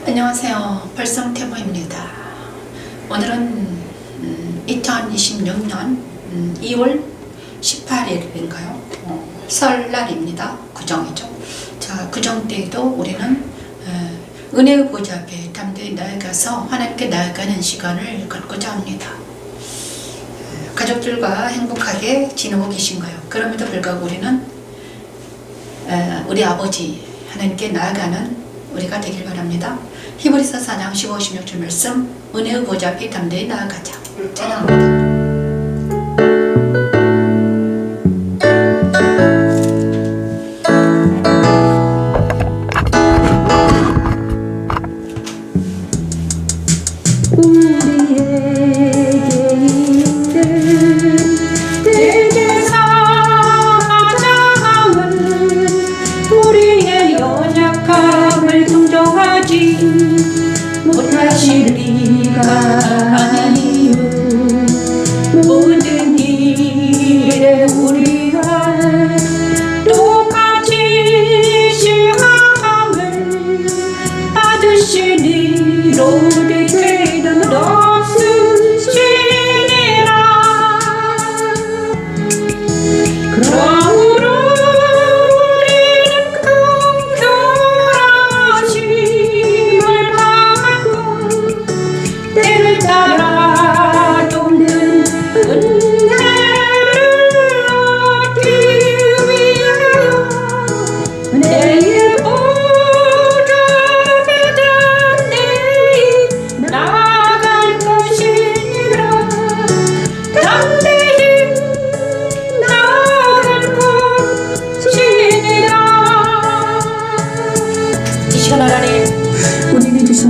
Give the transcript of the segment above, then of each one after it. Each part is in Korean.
안녕하세요. 벌성태모입니다. 오늘은 2026년 2월 18일인가요? 설날입니다. 구정이죠. 자, 구정 때에도 우리는 은혜의 보좌 앞에 담대히 나아가서 하나님께 나아가는 시간을 갖고자 합니다. 가족들과 행복하게 지내고 계신가요? 그럼에도 불구하고 우리는 우리 아버지 하나님께 나아가는 우리가 되길 바랍니다. 히브리서 4장 15, 16절 말씀, 은혜의 보좌 앞에 담대히 나아가자. 찬양합니다. 못하실 리가 아니요. 모든 일에 우리가 똑같이 시험을 받으시니로 되는 없으시니라. 그러므로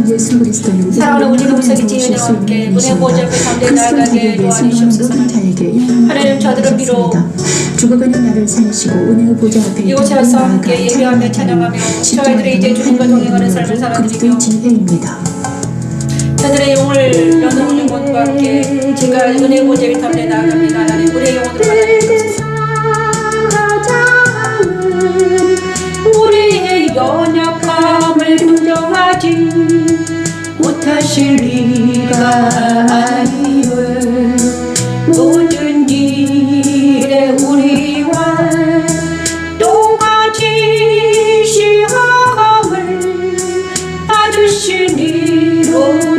예수 그리스도는 사랑하는 우리 동생이 지은이와 함께 은혜 보좌 앞에 담대히 나아가게 도와주시옵소서. 하나님 저들을 비로 죽어가는 나를 살리시고 은혜의 보좌 앞에 이곳에 와서 함께 예배하며 찬양하며 저희들이 이제 주님과 동행하는 삶을 살아드리며 저들의 영을 연호하는 것과 함께 제가 은혜 보좌에 담대히 나아갑니다. 하나님 우리의 영혼을 받아주시옵소서. 우리의 연약함을 동정하지 못하실 리가 아니요. 모든 일에 우리와 똑같이 시험을 받으시니로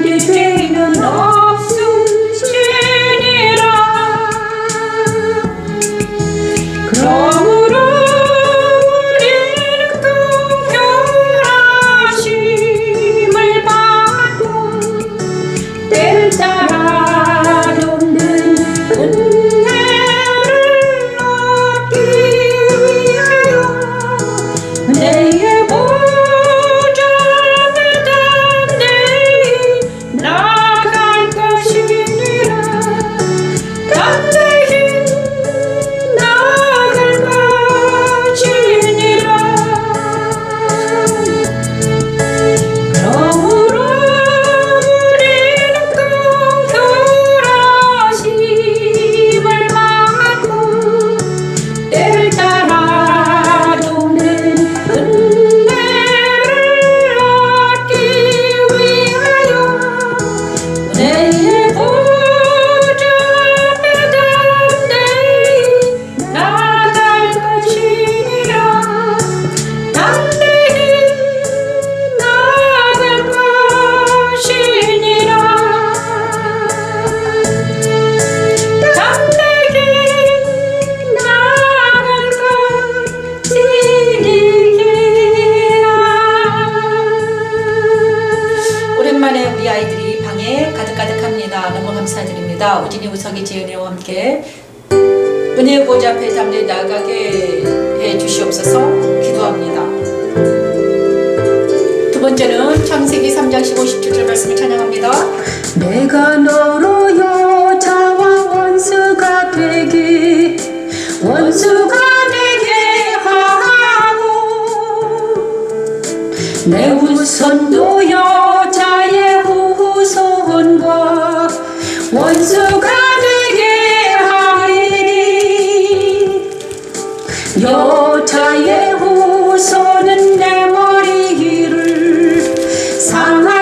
되는 없으시니라. 그러므로 우리 아이들이 방에 가득가득합니다. 너무 감사드립니다. 우진이 우석이 지은이와 함께 은혜의 보좌 앞에 담대히 나아가게 해주시옵소서 기도합니다. 두 번째는 창세기 3장 15, 17절 말씀을 찬양합니다. 내가 너로 여자와 원수가 되게 하고 내 후손도 여자의 후손과 원수가 되게 하리니 여자의 후손은 내 머리를 상하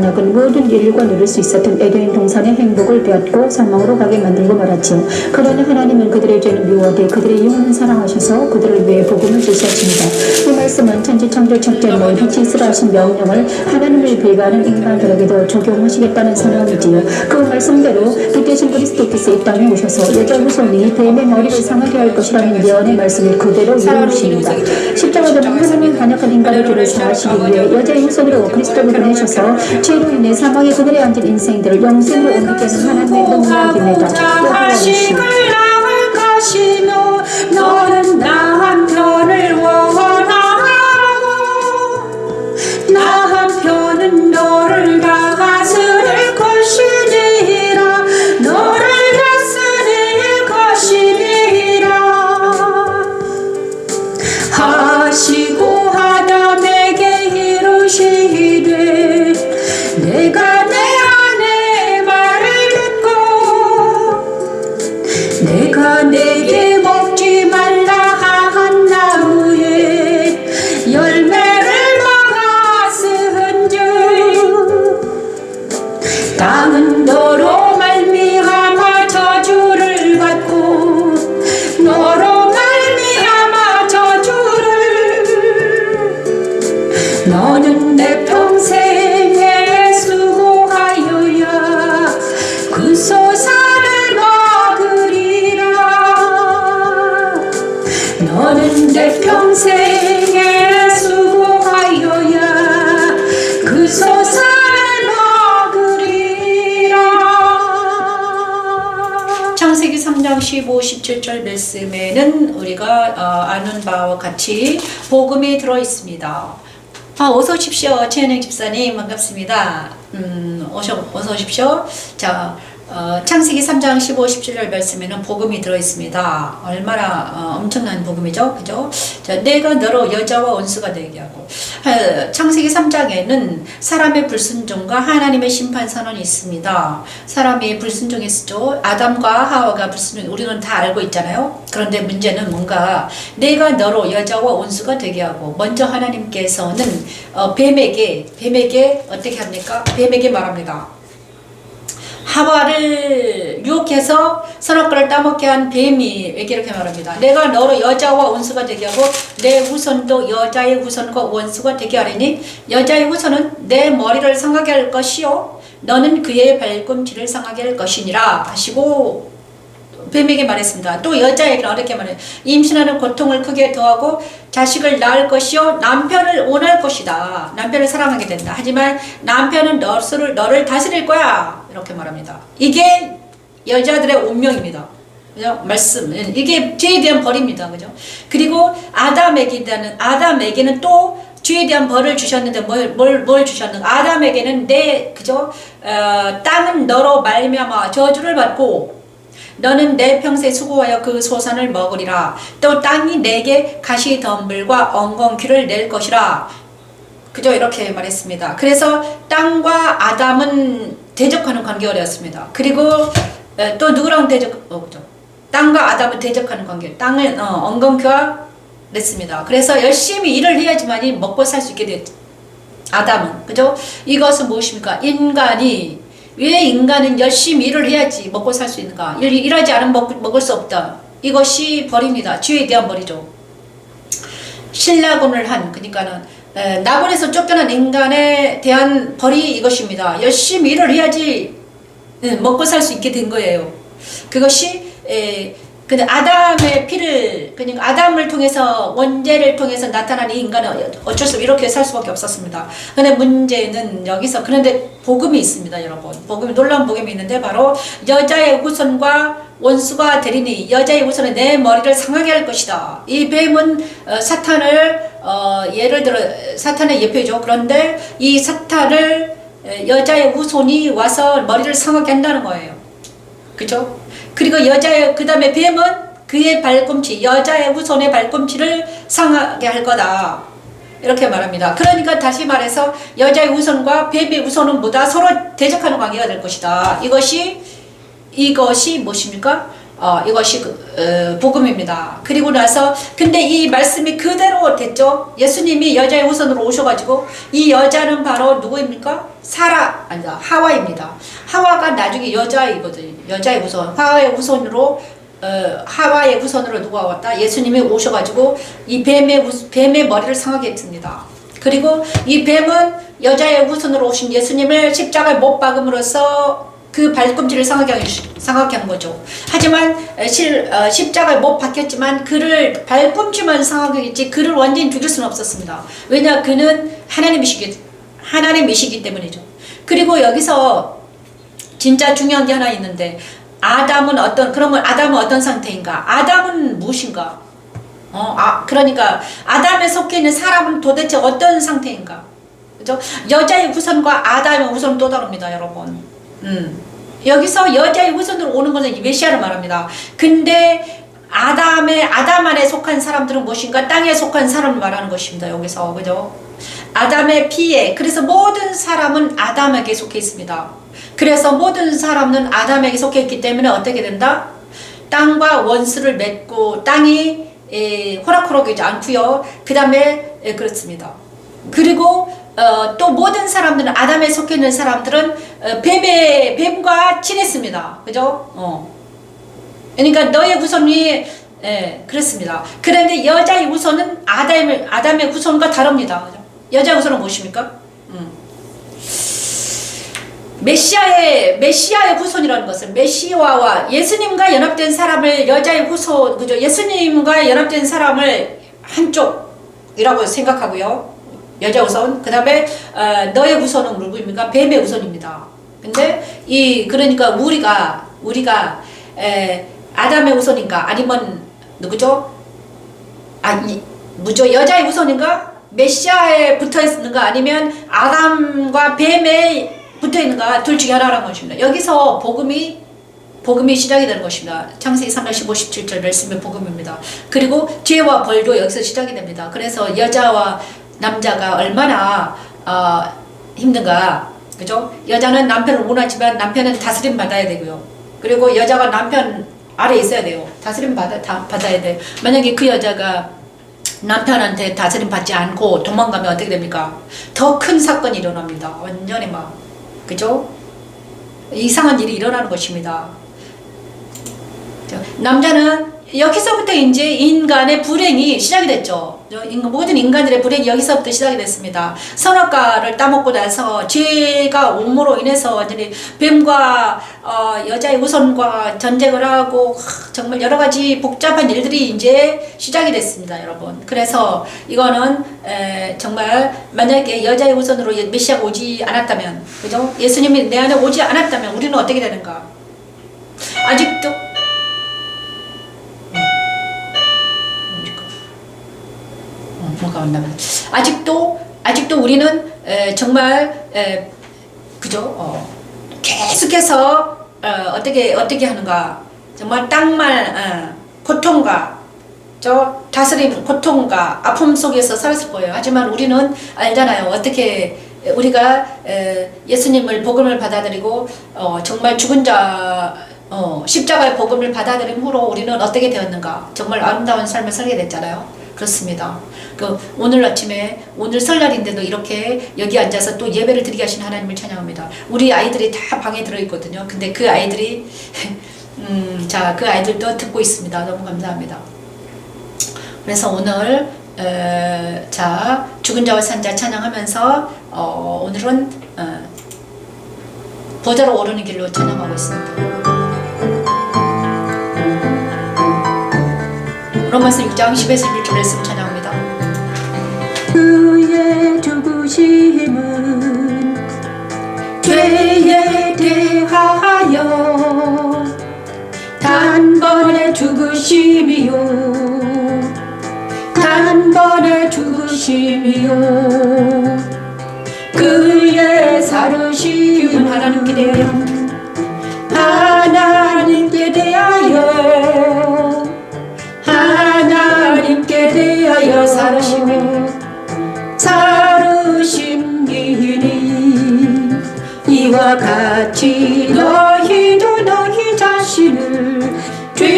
반역은 모든 인류가 누릴 수 있었던 에덴 동산의 행복을 빼앗고 사망으로 가게 만들고 말았지요. 그러나 하나님은 그들의 죄는 미워하되 그들의 영혼은 사랑하셔서 그들을 위해 복음을 주셨습니다. 이 말씀은 천지창조 첫째 날 히치스라 하신 명령을 하나님을 배반하는 인간들에게도 적용하시겠다는 선언이지요. 그 말씀대로 이 대신 그리스도께서 이 땅에 오셔서 여자 후손이 뱀의 머리를 상하게 할 것이라는 예언의 말씀을 그대로 이루십니다. 십자가는 하나님 반역한 인간의 죄를 사하시기 위해 여자의 후손으로 그리스도를 보내셔서 죄로 인해 사망의 그늘에 앉은 인생들을 영생으로 옮기게 하는 하나님의 능력입니다. 자식을 낳을 것이며 너는 나 한편을 원하고 나 한편은 너를 다스릴 것이니라. 너를 다스릴 것이니라 하시고 아담에게 이르시되 내가 내 아내 말을 듣고 내가 내게 먹지 말라 한 나무에 열매를 막았은즉 땅은 너로 말미암아 저주를 받고 너로 말미암아 저주를 너는 내 평생에 수고하여야 그 소산을 먹으리라. 너는 내 평생에 수고하여야 그 소산을 먹으리라. 창세기 3장 15, 17절 말씀에는 우리가 아는 바와 같이 복음이 들어있습니다. 어서 오십시오. 최은영 집사님 반갑습니다. 어서 오십시오. 자, 창세기 3장 15, 17절 말씀에는 복음이 들어있습니다. 얼마나 엄청난 복음이죠. 그죠? 자, 내가 너로 여자와 원수가 되게 하고. 창세기 3장에는 사람의 불순종과 하나님의 심판 선언이 있습니다. 사람이 불순종했죠. 아담과 하와가 불순종, 우리는 다 알고 있잖아요. 그런데 문제는 뭔가 내가 너로 여자와 원수가 되게 하고, 먼저 하나님께서는 뱀에게 어떻게 합니까? 뱀에게 말합니다. 하와를 유혹해서 선악과를 따먹게 한 뱀이에게 이렇게 말합니다. 내가 너로 여자와 원수가 되게 하고 내 후손도 여자의 후손과 원수가 되게 하리니 여자의 후손은 내 머리를 상하게 할 것이요 너는 그의 발꿈치를 상하게 할 것이니라 하시고 뱀에게 말했습니다. 또 여자에게는 어떻게 말해요? 임신하는 고통을 크게 더하고 자식을 낳을 것이요 남편을 원할 것이다. 남편을 사랑하게 된다. 하지만 남편은 너를 다스릴 거야. 이렇게 말합니다. 이게 여자들의 운명입니다. 그죠? 말씀. 이게 죄에 대한 벌입니다. 그죠? 그리고 아담에게는 또 죄에 대한 벌을 주셨는데 뭘 주셨는가? 아담에게는 땅은 너로 말미암아 저주를 받고 너는 내 평생 수고하여 그 소산을 먹으리라. 또 땅이 내게 가시덤불과 엉겅퀴를 낼 것이라. 그죠? 이렇게 말했습니다. 그래서 땅과 아담은 대적하는 관계였습니다. 그리고 또 누구랑 그죠? 땅과 아담은 대적하는 관계. 땅은 엉겅퀴와 냈습니다. 그래서 열심히 일을 해야지만이 먹고 살 수 있게 됐죠. 아담은. 그죠? 이것은 무엇입니까? 왜 인간은 열심히 일을 해야지 먹고 살 수 있는가? 일하지 않으면 먹을 수 없다. 이것이 벌입니다. 죄에 대한 벌이죠. 신라곤을 그러니까는 나곤에서 쫓겨난 인간에 대한 벌이 이것입니다. 열심히 일을 해야지 먹고 살 수 있게 된 거예요. 그것이 근데 아담의 피를, 그러니까 아담을 통해서, 원죄를 통해서 나타난 이 인간은 어쩔 수 없이 이렇게 살 수밖에 없었습니다. 근데 문제는 여기서, 그런데 복음이 있습니다, 여러분. 놀라운 복음이 있는데, 바로 여자의 후손과 원수가 되리니 여자의 후손은 내 머리를 상하게 할 것이다. 이 뱀은 사탄을, 예를 들어, 사탄의 예표죠. 그런데 이 사탄을 여자의 후손이 와서 머리를 상하게 한다는 거예요. 그죠? 그리고 그 다음에 뱀은 그의 발꿈치, 여자의 후손의 발꿈치를 상하게 할 거다. 이렇게 말합니다. 그러니까 다시 말해서 여자의 후손과 뱀의 후손은 뭐다? 서로 대적하는 관계가 될 것이다. 이것이 무엇입니까? 이것이 복음입니다. 그리고 나서 근데 이 말씀이 그대로 됐죠. 예수님이 여자의 후손으로 오셔가지고 이 여자는 바로 누구입니까? 아니다, 하와입니다. 하와가 나중에 여자이거든요. 여자의 후손, 하와의 후손으로 하와의 후손으로 누가 왔다? 예수님이 오셔가지고 이 뱀의 머리를 상하게 했습니다. 그리고 이 뱀은 여자의 후손으로 오신 예수님을 십자가에 못 박음으로써 그 발꿈치를 상하게 한 거죠. 하지만 십자가에 못 박혔지만 그를 발꿈치만 상하게 했지 그를 완전히 죽일 수는 없었습니다. 왜냐 그는 하나님이시기 때문이죠. 그리고 여기서 진짜 중요한 게 하나 있는데 그러면 아담은 어떤 상태인가? 아담은 무엇인가? 그러니까 아담에 속해 있는 사람은 도대체 어떤 상태인가? 그죠? 여자의 후손과 아담의 후손은 또 다릅니다, 여러분. 여기서 여자의 후손으로 오는 것은 이 메시아를 말합니다. 근데 아담 안에 속한 사람들은 무엇인가? 땅에 속한 사람을 말하는 것입니다. 여기서 그죠? 아담의 피에 그래서 모든 사람은 아담에게 속해 있습니다. 그래서 모든 사람은 아담에게 속해 있기 때문에 어떻게 된다? 땅과 원수를 맺고 땅이 호락호락하지 않고요. 그 다음에 그렇습니다. 그리고 또 모든 사람들은 아담에 속해 있는 사람들은 뱀과 친했습니다. 그죠? 그러니까 너의 후손이 그렇습니다. 그런데 여자의 후손은 아담의 후손과 다릅니다. 그죠? 여자의 후손은 무엇입니까? 메시아의 후손이라는 것은 메시아와 예수님과 연합된 사람을 여자의 후손, 그죠? 예수님과 연합된 사람을 한쪽이라고 생각하고요. 여자 후손. 그 다음에 너의 후손은 누구입니까? 뱀의 후손입니다. 근데 그러니까 우리가 아담의 후손인가 아니면 누구죠? 여자의 후손인가? 메시아에 붙어 있는가 아니면 아담과 뱀에 붙어 있는가? 둘 중에 하나라는 것입니다. 여기서 복음이 시작이 되는 것입니다. 창세기 3장 15, 17절 말씀의 복음입니다. 그리고 죄와 벌도 여기서 시작이 됩니다. 그래서 여자와 남자가 얼마나 힘든가, 그죠? 여자는 남편을 원하지만 남편은 다스림 받아야 되고요. 그리고 여자가 남편 아래 있어야 돼요. 다스림 받아야 돼. 만약에 그 여자가 남편한테 다스림 받지 않고 도망가면 어떻게 됩니까? 더 큰 사건이 일어납니다. 완전히 그죠? 이상한 일이 일어나는 것입니다. 남자는 여기서부터 이제 인간의 불행이 시작이 됐죠. 모든 인간들의 불행이 여기서부터 시작이 됐습니다. 선악과를 따먹고 나서 죄가 온므로 인해서 완전히 뱀과 여자의 후손과 전쟁을 하고 정말 여러 가지 복잡한 일들이 이제 시작이 됐습니다, 여러분. 그래서 이거는 정말 만약에 여자의 후손으로 메시아가 오지 않았다면, 그죠? 예수님이 내 안에 오지 않았다면 우리는 어떻게 되는가? 아직도 뭐가 왔나면 아직도 우리는 정말 그죠? 계속해서 어떻게 하는가? 정말 땅만 고통과 다스림 고통과 아픔 속에서 살았을 거예요. 하지만 우리는 알잖아요. 어떻게 우리가 예수님을 복음을 받아들이고 정말 죽은 자 십자가의 복음을 받아들인 후로 우리는 어떻게 되었는가? 정말 아름다운 삶을 살게 됐잖아요. 그렇습니다. 오늘 아침에 오늘 설날인데도 이렇게 여기 앉아서 또 예배를 드리게 하신 하나님을 찬양합니다. 우리 아이들이 다 방에 들어있거든요. 근데 그 아이들이 그 아이들도 듣고 있습니다. 너무 감사합니다. 그래서 오늘 죽은 자와 산 자 찬양하면서 오늘은 보좌로 오르는 길로 찬양하고 있습니다. 로마서 6장 10에서 11절 말씀 찬양합니다. 그의 죽으심은 죄에 대하여 단번에 죽으심이요 단번에 죽으심이요 그의 살으심은 하나님께 대하여 하나님께 대하여 살으심이니 이와 같이 너희도 너희 자신을 죄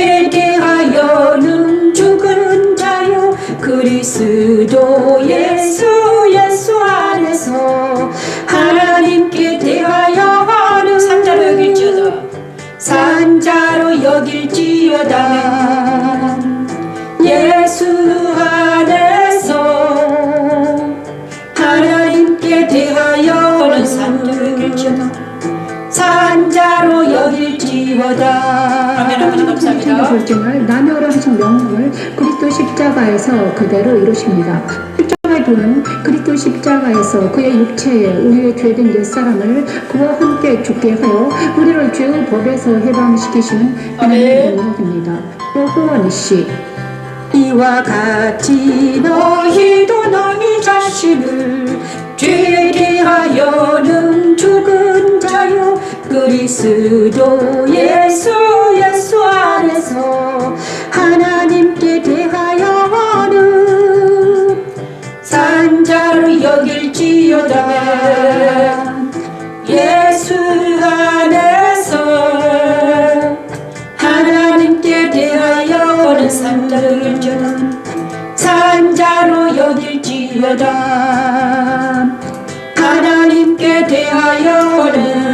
그리스도 예수 안에서 하나님께 대하여는 산자로 여길지어다. 산자로 여길지어다. 예수 안에서 하나님께 대하여는 산자로 여길지어다. 산자로 여길지어다. 아멘. 아버지 감사합니다. 결정을 남녀로 하신 명령을 그리스도 십자가에서 그대로 이루십니다. 십자가의 도는 그리스도 십자가에서 그의 육체에 우리의 죄된 옛사람을 그와 함께 죽게 하여 우리를 죄의 법에서 해방시키시는 하나님의 아멘. 능력입니다. 호원이씨 이와 같이 너희도 너희 자신을 죄에 대하여는 죽은 자요 그리스도 예수 안에서 하나님께 대하여는 산자로 여길지어다. 예수 안에서 하나님께 대하여는 산자로 여길지어다. 산자로 여길지어다. 하나님께 대하여는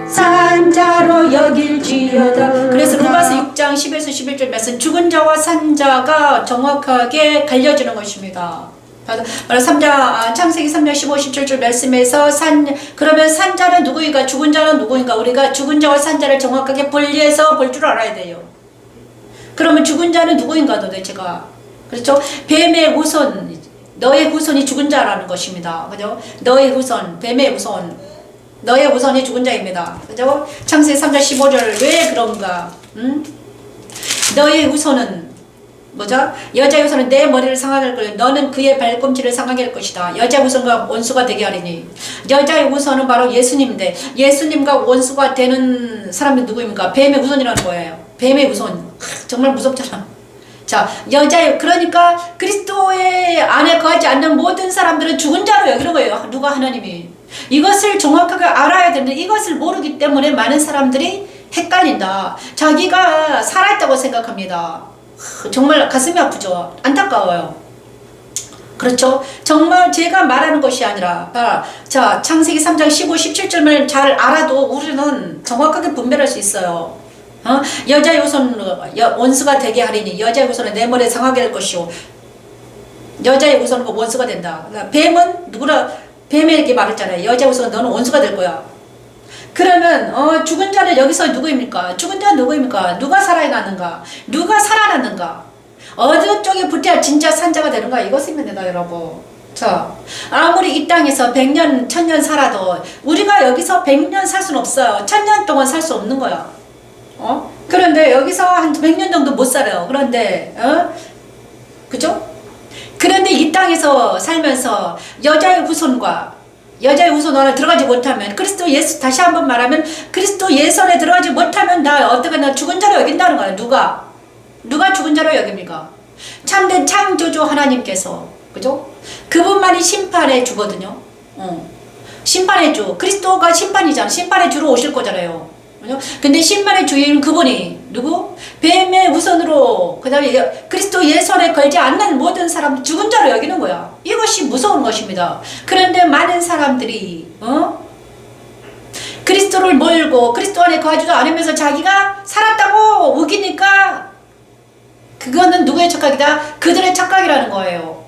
산자로 여길지어다. 그래서 로마서 6장 10에서 11절 말씀 죽은 자와 산자가 정확하게 갈려지는 것입니다. 바로 창세기 3장 15, 17절 말씀에서 그러면 산자는 누구인가 죽은 자는 누구인가 우리가 죽은 자와 산자를 정확하게 분리해서 볼 줄 알아야 돼요. 그러면 죽은 자는 누구인가 도대체가 그렇죠? 뱀의 후손 너의 후손이 죽은 자라는 것입니다. 그죠? 너의 후손 뱀의 후손 너의 후손이 죽은 자입니다. 그죠? 창세기 3장 15절 왜 그런가? 너의 후손은 뭐죠? 여자의 후손은 내 머리를 상하게 할 것이다. 너는 그의 발꿈치를 상하게 할 것이다. 여자의 후손과 원수가 되게 하리니. 여자의 후손은 바로 예수님인데 예수님과 원수가 되는 사람이 누구입니까? 뱀의 후손이라는 거예요. 뱀의 후손. 정말 무섭잖아. 자, 그러니까 그리스도의 안에 거하지 않는 모든 사람들은 죽은 자로 여기는 거예요. 누가 하나님이. 이것을 정확하게 알아야 되는데 이것을 모르기 때문에 많은 사람들이 헷갈린다. 자기가 살아있다고 생각합니다. 정말 가슴이 아프죠. 안타까워요. 그렇죠? 정말 제가 말하는 것이 아니라 자 창세기 3장 15, 17절을 잘 알아도 우리는 정확하게 분별할 수 있어요. 여자의 후손 원수가 되게 하리니 여자의 후손은 내 머리에 상하게 할 것이요 여자의 후손은 원수가 된다. 뱀은 뱀에게 말했잖아요. 여자의 후손은 너는 원수가 될 거야. 그러면 죽은 자는 여기서 누구입니까? 죽은 자는 누구입니까? 누가 살아났는가? 누가 살아났는가? 어느 쪽에 붙어야 진짜 산자가 되는가? 이것입니다, 여러분. 자, 아무리 이 땅에서 100년, 1000년 살아도 우리가 여기서 100년 살 수는 없어요. 1000년 동안 살 수 없는 거야. 그런데 여기서 한 100년 정도 못 살아요. 그런데 그죠? 그런데 이 땅에서 살면서 여자의 후손 안에 들어가지 못하면 그리스도 예수 다시 한번 말하면 그리스도 예수 안에 들어가지 못하면 나 죽은 자로 여긴다는 거야. 누가 죽은 자로 여깁니까? 참된 창조주 하나님께서 그죠? 그분만이 심판의 주거든요. 심판의 주 그리스도가 심판이잖아. 심판의 주로 오실 거잖아요. 그죠? 근데 심판의 주인 그분이 누구? 뱀의 우선으로 그 다음에 그리스도 예수 안에 걸지 않는 모든 사람 죽은 자로 여기는 거야. 이것이 무서운 것입니다. 그런데 많은 사람들이 그리스도를 몰고 그리스도 안에 거하지도 않으면서 자기가 살았다고 우기니까 그거는 누구의 착각이다? 그들의 착각이라는 거예요.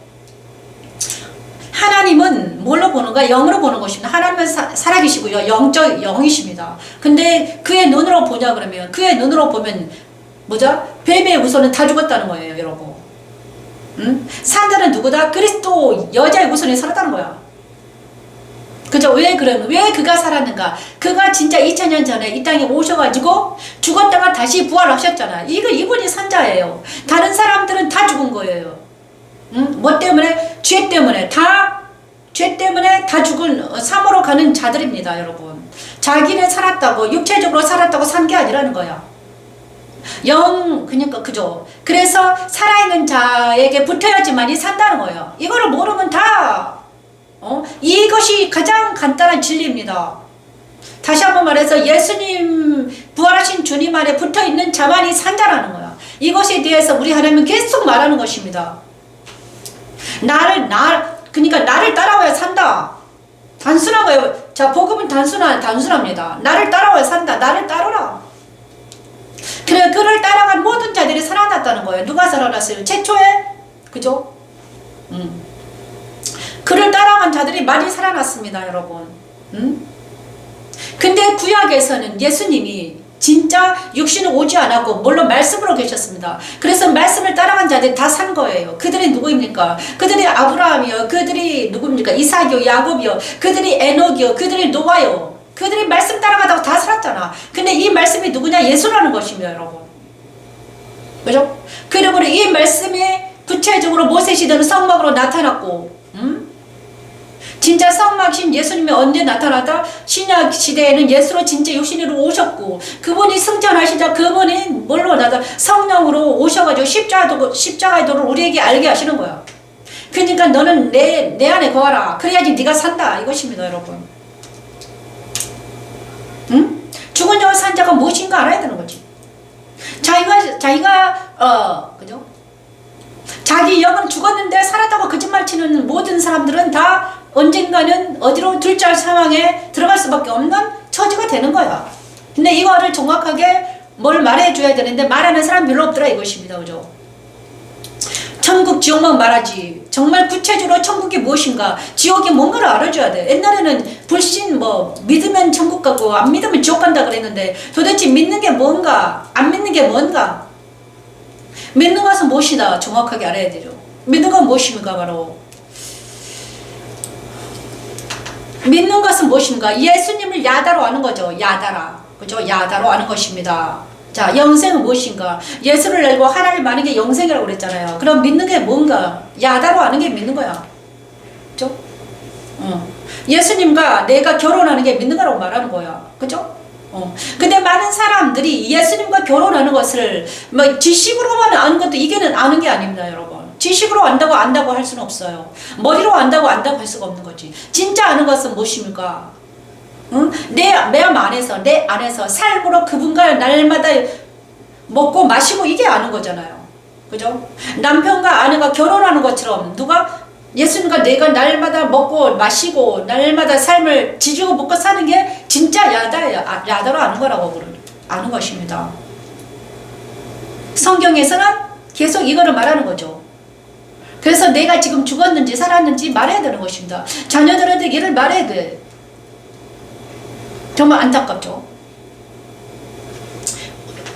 하나님은 뭘로 보는가? 영으로 보는 것입니다. 하나님은 살아계시고요. 영이십니다. 근데 그의 눈으로 보냐 그러면 그의 눈으로 보면 뭐죠? 뱀의 후손은 다 죽었다는 거예요, 여러분. 산자는 누구다? 그리스도 여자의 후손이 살았다는 거야. 그죠? 왜 그가 살았는가? 그가 진짜 2000년 전에 이 땅에 오셔가지고 죽었다가 다시 부활하셨잖아. 이분이 산자예요. 다른 사람들은 다 죽은 거예요. 뭐 때문에? 죄 때문에 다 죽은 사모로 가는 자들입니다, 여러분. 자기는 살았다고 육체적으로 살았다고 산 게 아니라는 거야. 그러니까 그죠. 그래서 살아있는 자에게 붙어야지만이 산다는 거예요. 이거를 모르면 다 이것이 가장 간단한 진리입니다. 다시 한번 말해서 예수님 부활하신 주님 안에 붙어있는 자만이 산다라는 거야. 이것에 대해서 우리 하나님은 계속 말하는 것입니다. 그러니까 나를 따라와야 산다. 단순한 거예요. 자, 복음은 단순합니다. 나를 따라와야 산다. 나를 따르라. 그래, 그를 따라간 모든 자들이 살아났다는 거예요. 누가 살아났어요? 최초에? 그죠? 그를 따라간 자들이 많이 살아났습니다, 여러분. 근데 구약에서는 예수님이 진짜 육신은 오지 않았고 물론 말씀으로 계셨습니다. 그래서 말씀을 따라간 자들이 다 산 거예요. 그들이 누구입니까? 그들이 아브라함이요. 그들이 누구입니까? 이삭이요. 야곱이요. 그들이 에녹이요. 그들이 노아요. 그들이 말씀 따라가다가 다 살았잖아. 근데 이 말씀이 누구냐? 예수라는 것입니다, 여러분. 그죠? 그리고 이 말씀이 구체적으로 모세 시대는 성막으로 나타났고, 진짜 성막신 예수님이 언제 나타났다? 신약 시대에는 예수로 진짜 육신으로 오셨고, 그분이 승천하시자 그분이 뭘로 나타? 성령으로 오셔가지고 십자가의 도를 우리에게 알게 하시는 거야. 그러니까 너는 내 안에 거하라. 그래야지 네가 산다. 이것입니다, 여러분. 죽은 자와 산 자가 무엇인가 알아야 되는 거지. 그죠? 자기 영은 죽었는데 살았다고 거짓말 치는 모든 사람들은 다 언젠가는 어디로 둘째 상황에 들어갈 수밖에 없는 처지가 되는 거야. 근데 이거를 정확하게 뭘 말해줘야 되는데 말하는 사람 별로 없더라 이것입니다. 그죠? 천국 지옥만 말하지 정말 구체적으로 천국이 무엇인가 지옥이 뭔가를 알아줘야 돼. 옛날에는 불신 믿으면 천국 가고 안 믿으면 지옥 간다 그랬는데 도대체 믿는 게 뭔가 안 믿는 게 뭔가 믿는 것은 무엇이다 정확하게 알아야 되죠. 믿는 건 무엇입니까? 바로 믿는 것은 무엇인가? 예수님을 야다로 아는 거죠. 야다라. 그죠? 야다로 아는 것입니다. 자, 영생은 무엇인가? 예수를 알고 하나님 아는 게 영생이라고 그랬잖아요. 그럼 믿는 게 뭔가? 야다로 아는 게 믿는 거야. 그죠? 예수님과 내가 결혼하는 게 믿는 거라고 말하는 거야. 그죠? 근데 많은 사람들이 예수님과 결혼하는 것을 지식으로만 아는 것도 이게는 아는 게 아닙니다, 여러분. 지식으로 안다고 할 수는 없어요. 머리로 안다고 할 수가 없는 거지. 진짜 아는 것은 무엇입니까? 내 안에서 삶으로 그분과 날마다 먹고 마시고 이게 아는 거잖아요. 그죠? 남편과 아내가 결혼하는 것처럼 누가 예수님과 내가 날마다 먹고 마시고 날마다 삶을 지지고 먹고 사는 게 진짜 야다로 아는 거라고 아는 것입니다. 성경에서는 계속 이거를 말하는 거죠. 그래서 내가 지금 죽었는지 살았는지 말해야 되는 것입니다. 자녀들한테 이를 말해야 돼. 정말 안타깝죠.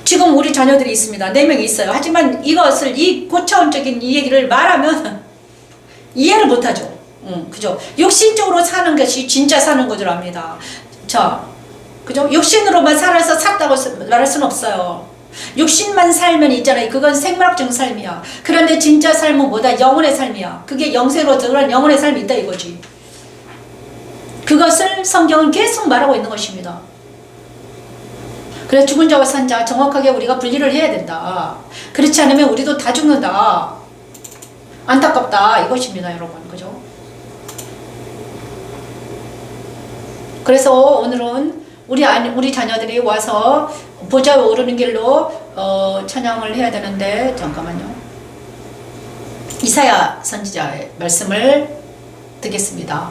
지금 우리 자녀들이 있습니다. 4명이 있어요. 하지만 이 고차원적인 이 얘기를 말하면 이해를 못하죠. 그죠? 육신적으로 사는 것이 진짜 사는 것을 압니다. 자, 그죠? 육신으로만 살아서 샀다고 말할 수는 없어요. 육신만 살면 있잖아요. 그건 생물학적 삶이야. 그런데 진짜 삶은 뭐다? 영혼의 삶이야. 그게 영생으로 들어간 영혼의 삶이 있다 이거지. 그것을 성경은 계속 말하고 있는 것입니다. 그래서 죽은 자와 산 자 정확하게 우리가 분리를 해야 된다. 그렇지 않으면 우리도 다 죽는다. 안타깝다 이것입니다, 여러분. 그죠? 그래서 오늘은 우리 자녀들이 와서 보좌에 오르는 길로 찬양을 해야 되는데 잠깐만요. 이사야 선지자의 말씀을 듣겠습니다.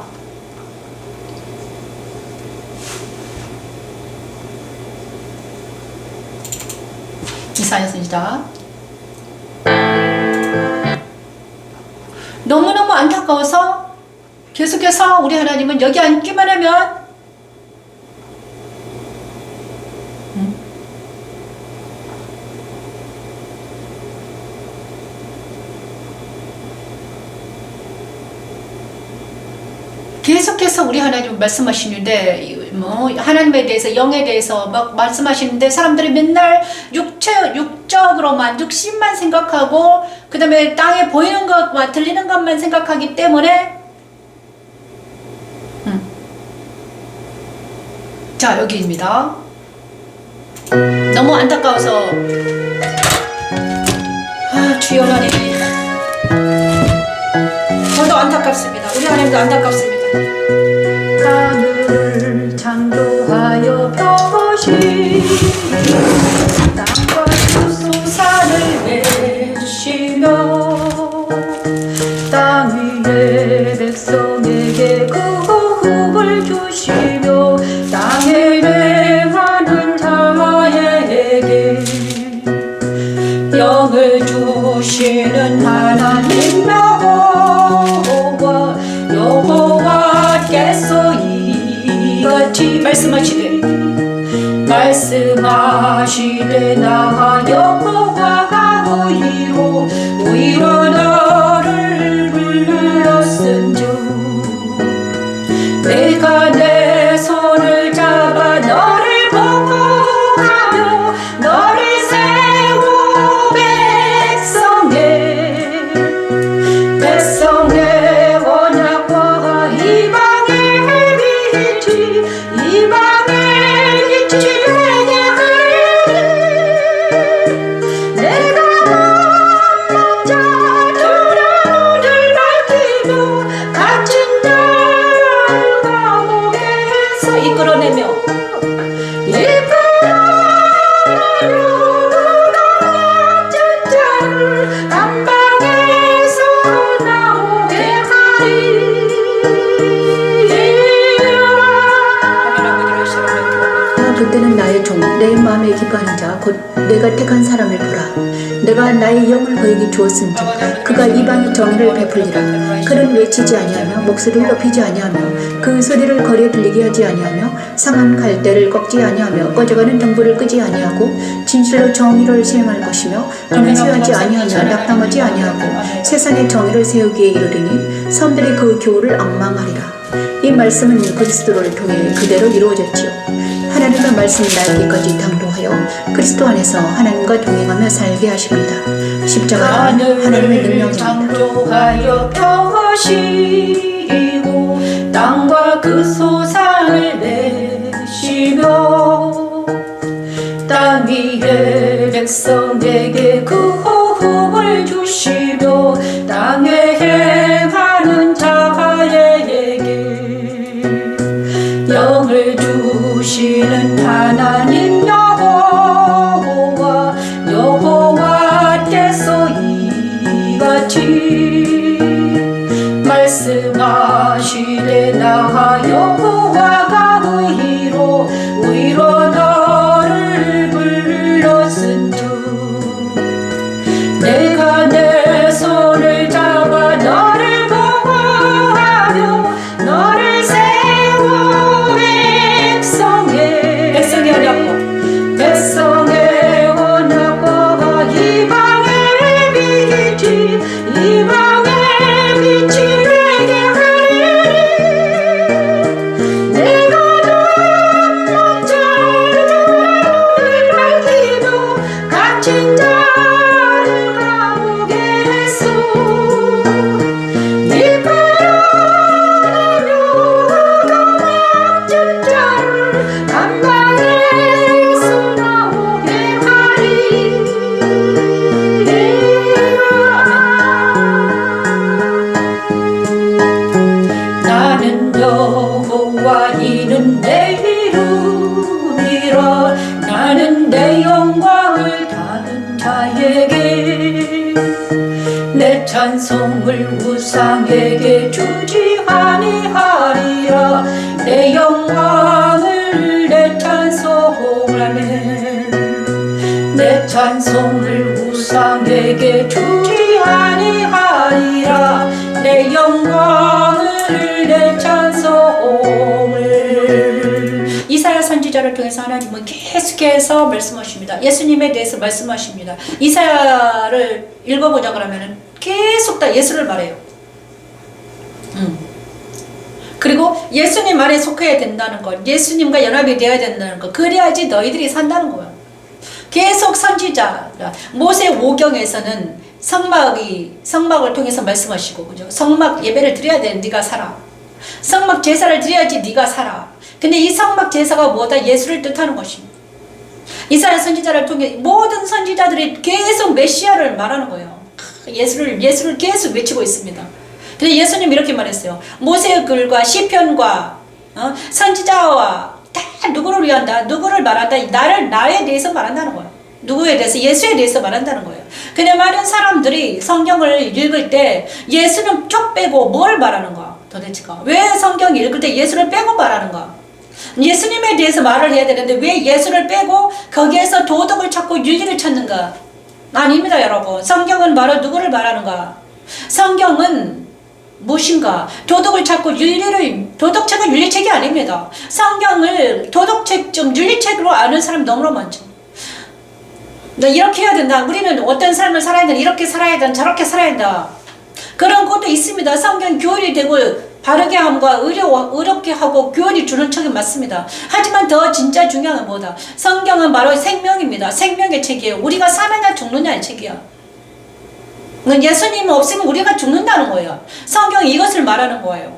이사야 선지자. 너무너무 안타까워서 계속해서 우리 하나님은 여기 앉기만 하면 계속해서 우리 하나님 말씀하시는데 하나님에 대해서 영에 대해서 막 말씀하시는데 사람들이 맨날 육적으로만 육신만 생각하고 그 다음에 땅에 보이는 것만 들리는 것만 생각하기 때문에 자 여기입니다. 너무 안타까워서 주여 하나님 저도 안타깝습니다. 우리 하나님도 안타깝습니다. 하늘을 창조하여 펴신 땅과 숲속산을 내주시며 땅 위 영을 주시는 하나님 여호와께서 이같이 말씀하시되 나 여호와가 의로 너를 불렀은즉 내가 내 손을 잡아 너를 보호하며 너를 세워 백성의 언약과 이방의 빛이 되게 하리니 내가 먼저 두려움을 밝히며 갇힌 자를 감옥에서 이끌어내며 갇힌 자를 감방에서 나오게 하리. 그때는 나의 종, 내 마음에 기뻐하는 자, 곧 내가 택한 사람을 보라. 내가 나의 영을 그에게 주었은즉 그가 이방의 정의를 베풀리라. 그는 외치지 아니하며 목소리를 높이지 아니하며 그 소리를 거리에 들리게 하지 아니하며 상한 갈대를 꺾지 아니하며 꺼져가는 등불을 끄지 아니하고 진실로 정의를 시행할 것이며 그는 쇠하지 아니하며 낙담하지 아니하고 세상의 정의를 세우기에 이르리니 사람들이 그 교훈을 앙망하리라. 이 말씀은 그리스도를 통해 그대로 이루어졌지요. 하나님의 말씀이 날개까지 당도하여 그리스도 안에서 하나님과 동행하며 살게 하십니다. 십자가는 하나님의 능력입니다. 창조하여 펴시고 땅과 그 소산을 내시며 땅 위에 백성에게 그 호흡을 주시며 땅에 행하는 자에게 영을 주시는 하나님 여호와께서 이같이 말씀하시되 나 여호와가 의로 너를 불렀은즉 내가 내 손을 잡아 너를 보호하며 너를 세워 백성의 언약과 이방의 빛이 되게 하리니 내가 먼저 두려움을 밝히며 갇힌 자를 감옥에서 이끌어내며 갇힌 자를 감방에서 나오게 하리. 나는 여호와 이는 내 이름이라. 나는 내 영광을 다른 자에게 내 찬송을 우상에게 주지 아니하리라. 내 영광을 내 찬송을 우상에게 주지 아니하리라. 내 영광을 내 찬송을. 이사야 선지자를 통해서 하나님은 계속해서 말씀하십니다. 예수님에 대해서 말씀하십니다. 이사야를 읽어보자 그러면은 계속 다 예수를 말해요. 그리고 예수님 말에 속해야 된다는 것, 예수님과 연합이 되어야 된다는 것, 그래야지 너희들이 산다는 거예요. 계속 선지자, 모세 5경에서는 성막을 통해서 말씀하시고, 그죠? 성막 예배를 드려야 돼, 네가 살아. 성막 제사를 드려야지 네가 살아. 근데 이 성막 제사가 뭐다? 예수를 뜻하는 것입니다. 이사야 선지자를 통해 모든 선지자들이 계속 메시아를 말하는 거예요. 예수를 계속 외치고 있습니다. 근데 예수님 이렇게 말했어요. 모세의 글과 시편과 선지자와 다 누구를 위한다? 누구를 말한다? 나에 대해서 말한다는 거예요. 누구에 대해서? 예수에 대해서 말한다는 거예요. 근데 많은 사람들이 성경을 읽을 때 예수는 쭉 빼고 뭘 말하는가? 도대체가 왜 성경 읽을 때 예수를 빼고 말하는가? 예수님에 대해서 말을 해야 되는데 왜 예수를 빼고 거기에서 도덕을 찾고 윤리를 찾는가? 아닙니다, 여러분. 성경은 바로 누구를 말하는가? 성경은 무엇인가? 도덕을 찾고 도덕책은 윤리책이 아닙니다. 성경을 도덕책, 좀 윤리책으로 아는 사람 너무나 많죠. 너 이렇게 해야 된다. 우리는 어떤 삶을 살아야 된다. 이렇게 살아야 된다. 저렇게 살아야 된다. 그런 것도 있습니다. 성경 교훈이 되고 바르게 함과 의롭게 하고 교훈이 주는 척이 맞습니다. 하지만 더 진짜 중요한 건 뭐다? 성경은 바로 생명입니다. 생명의 책이에요. 우리가 사느냐 죽느냐의 책이야. 예수님 없으면 우리가 죽는다는 거예요. 성경이 이것을 말하는 거예요.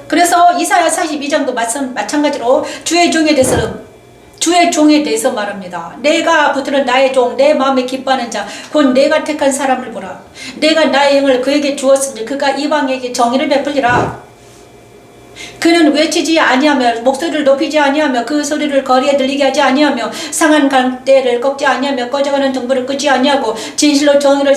그래서 이사야 42장도 마찬가지로 주의 종에 대해서 말합니다. 내가 붙들은 나의 종, 내 마음에 기뻐하는 자, 곧 내가 택한 사람을 보라. 내가 나의 영을 그에게 주었으니 그가 이방에게 정의를 베풀리라. 그는 외치지 아니하며 목소리를 높이지 아니하며 그 소리를 거리에 들리게 하지 아니하며 상한 갈대를 꺾지 아니하며 꺼져가는 등불을 끄지 아니하고 진실로 정의를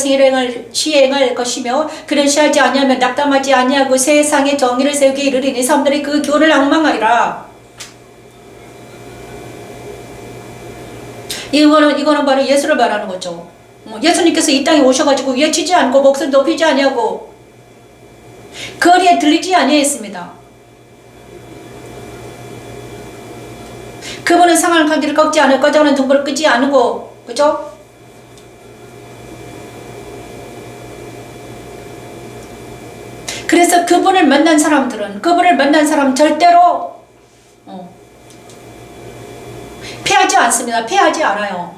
시행할 것이며 그는 시하지 아니하며 낙담하지 아니하고 세상에 정의를 세우게 이르리니 사람들이 그 교훈을 앙망하리라. 이거는 바로 예수를 말하는 거죠. 예수님께서 이 땅에 오셔가지고 외치지 않고 목소리 높이지 아니하고 거리에 들리지 아니했습니다. 그분은 상한 갈대를 꺾지 않고 꺼져가는 등불을 끄지 않고, 그죠? 그래서 그분을 만난 사람은 절대로 피하지 않습니다. 피하지 않아요.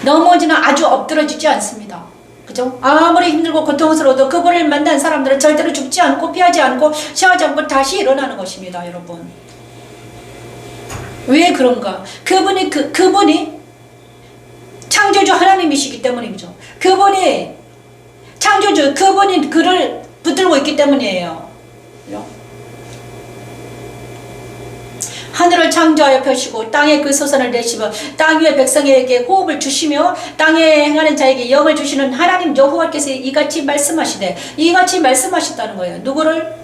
넘어지는 아주 엎드러지지 않습니다. 그죠? 아무리 힘들고 고통스러워도 그분을 만난 사람들은 절대로 죽지 않고 피하지 않고 쉬하지 않고 다시 일어나는 것입니다, 여러분. 왜 그런가? 그분이 창조주 하나님이시기 때문이죠. 그분이 창조주, 그분이 그를 붙들고 있기 때문이에요. 그죠? 하늘을 창조하여 펴시고 땅에 그 소선을 내시며 땅 위의 백성에게 호흡을 주시며 땅에 행하는 자에게 영을 주시는 하나님 여호와께서 이같이 말씀하시되, 이같이 말씀하셨다는 거예요. 누구를?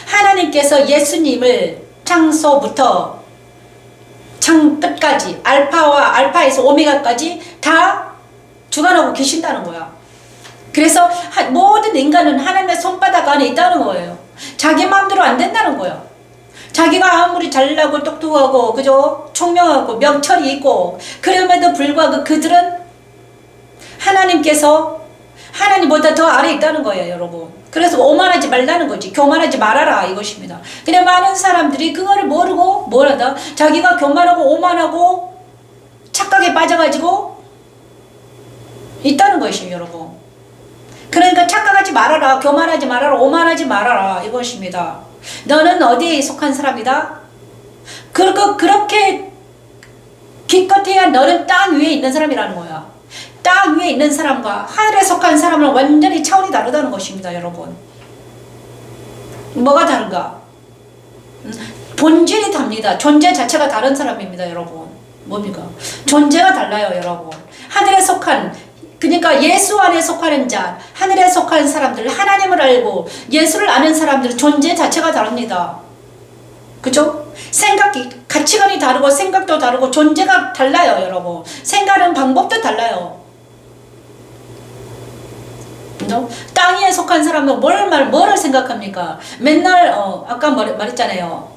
하나님께서 예수님을 창소부터 창 끝까지 알파에서 오메가까지 다 주관하고 계신다는 거야. 그래서 모든 인간은 하나님의 손바닥 안에 있다는 거예요. 자기 마음대로 안 된다는 거야. 자기가 아무리 잘나고 똑똑하고 그죠? 총명하고 명철이 있고 그럼에도 불구하고 그들은 하나님보다 더 아래에 있다는 거예요, 여러분. 그래서 오만하지 말라는 거지. 교만하지 말아라 이것입니다. 근데 많은 사람들이 그거를 모르고 뭐라다 자기가 교만하고 오만하고 착각에 빠져가지고 있다는 것이에요, 여러분. 그러니까 착각하지 말아라, 교만하지 말아라, 오만하지 말아라 이것입니다. 너는 어디에 속한 사람이다? 그렇게 기껏해야 너는 땅 위에 있는 사람이라는 거야. 땅 위에 있는 사람과 하늘에 속한 사람은 완전히 차원이 다르다는 것입니다, 여러분. 뭐가 다른가? 본질이 답니다. 존재 자체가 다른 사람입니다, 여러분. 뭡니까? 존재가 달라요, 여러분. 하늘에 속한, 그러니까 예수 안에 속하는 자, 하늘에 속한 사람들, 하나님을 알고 예수를 아는 사람들은 존재 자체가 다릅니다. 그죠? 가치관이 다르고 생각도 다르고 존재가 달라요, 여러분. 생각하는 방법도 달라요. 그죠? 땅 위에 속한 사람은 뭐를 생각합니까? 맨날 아까 말했잖아요.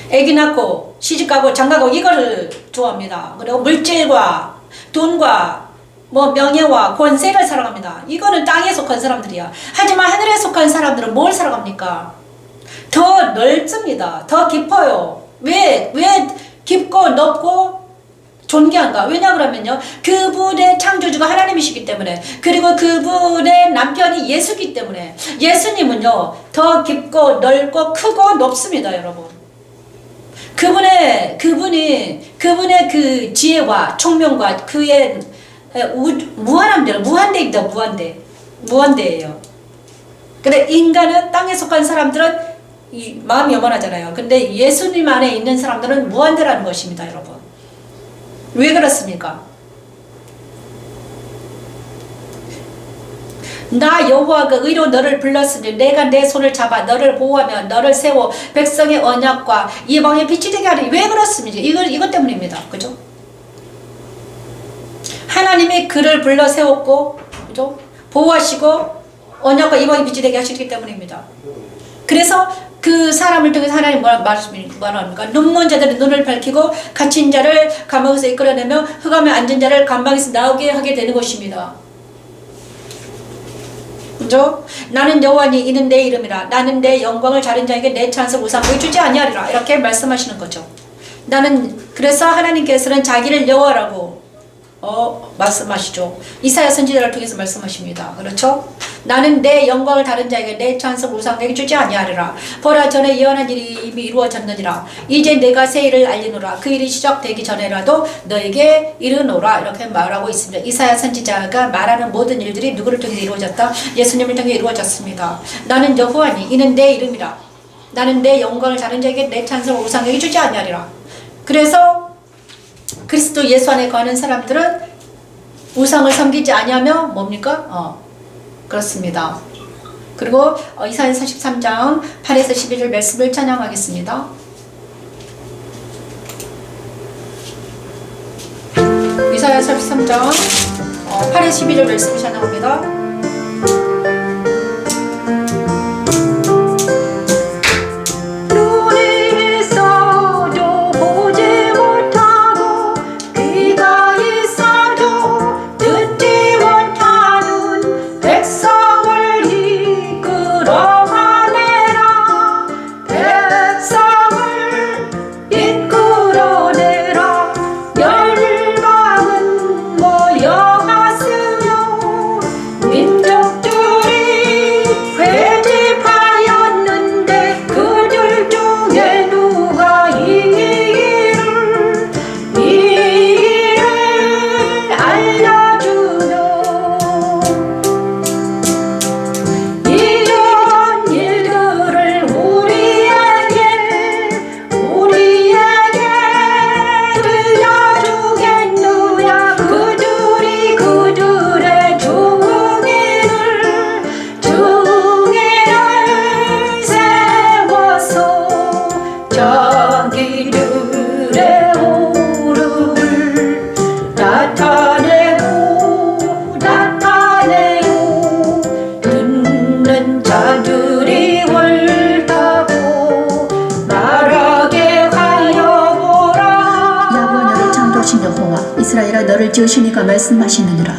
애기 낳고 시집가고 장가고 이거를 좋아합니다. 그리고 물질과 돈과 명예와 권세를 살아갑니다. 이거는 땅에 속한 사람들이야. 하지만 하늘에 속한 사람들은 뭘 살아갑니까? 더 넓습니다. 더 깊어요. 왜 깊고 넓고 존귀한가? 왜냐 그러면요, 그분의 창조주가 하나님이시기 때문에, 그리고 그분의 남편이 예수기 때문에, 예수님은요 더 깊고 넓고 크고 높습니다, 여러분. 그분의 그 지혜와 총명과 그의 무한함대로 무한대입니다. 무한대예요. 근데 인간은 땅에 속한 사람들은 마음이 요만하잖아요. 근데 예수님 안에 있는 사람들은 무한대라는 것입니다, 여러분. 왜 그렇습니까? 나 여호와가 의로 너를 불렀으니 내가 내 손을 잡아 너를 보호하며 너를 세워 백성의 언약과 이방의 빛이 되게 하리. 왜 그렇습니까? 이것 때문입니다. 그죠? 하나님이 그를 불러 세웠고, 그죠? 보호하시고 언약과 이방의 빛이 되게 하시기 때문입니다. 그래서 그 사람을 통해서 하나님 말합니까? 눈먼 자들의 눈을 밝히고 갇힌 자를 감옥에서 이끌어내며 흑암에 앉은 자를 감방에서 나오게 하게 되는 것입니다. 그죠? 나는 여호와니 이는 내 이름이라. 나는 내 영광을 다른 자에게 내 찬송 우상을 주지 아니하리라. 이렇게 말씀하시는 거죠. 그래서 하나님께서는 자기를 여호와라고 말씀하시죠. 이사야 선지자를 통해서 말씀하십니다. 그렇죠? 나는 내 영광을 다른 자에게 내 찬송 우상에게 주지 아니하리라. 보라 전에 예언한 일이 이미 이루어졌느니라. 이제 내가 새 일을 알리노라. 그 일이 시작되기 전에라도 너에게 이르노라. 이렇게 말하고 있습니다. 이사야 선지자가 말하는 모든 일들이 누구를 통해 이루어졌다? 예수님을 통해 이루어졌습니다. 나는 여호와니 이는 내 이름이라. 나는 내 영광을 다른 자에게 내 찬송 우상에게 주지 아니하리라. 그래서 그리스도 예수 안에 거하는 사람들은 우상을 섬기지 아니하며 뭡니까? 그렇습니다. 그리고 이사야 43장 8에서 11절 말씀을 찬양하겠습니다. 이사야 43장 8에서 12절 말씀을 찬양합니다. 이스라엘아 너를 지으시니가 말씀하시느니라.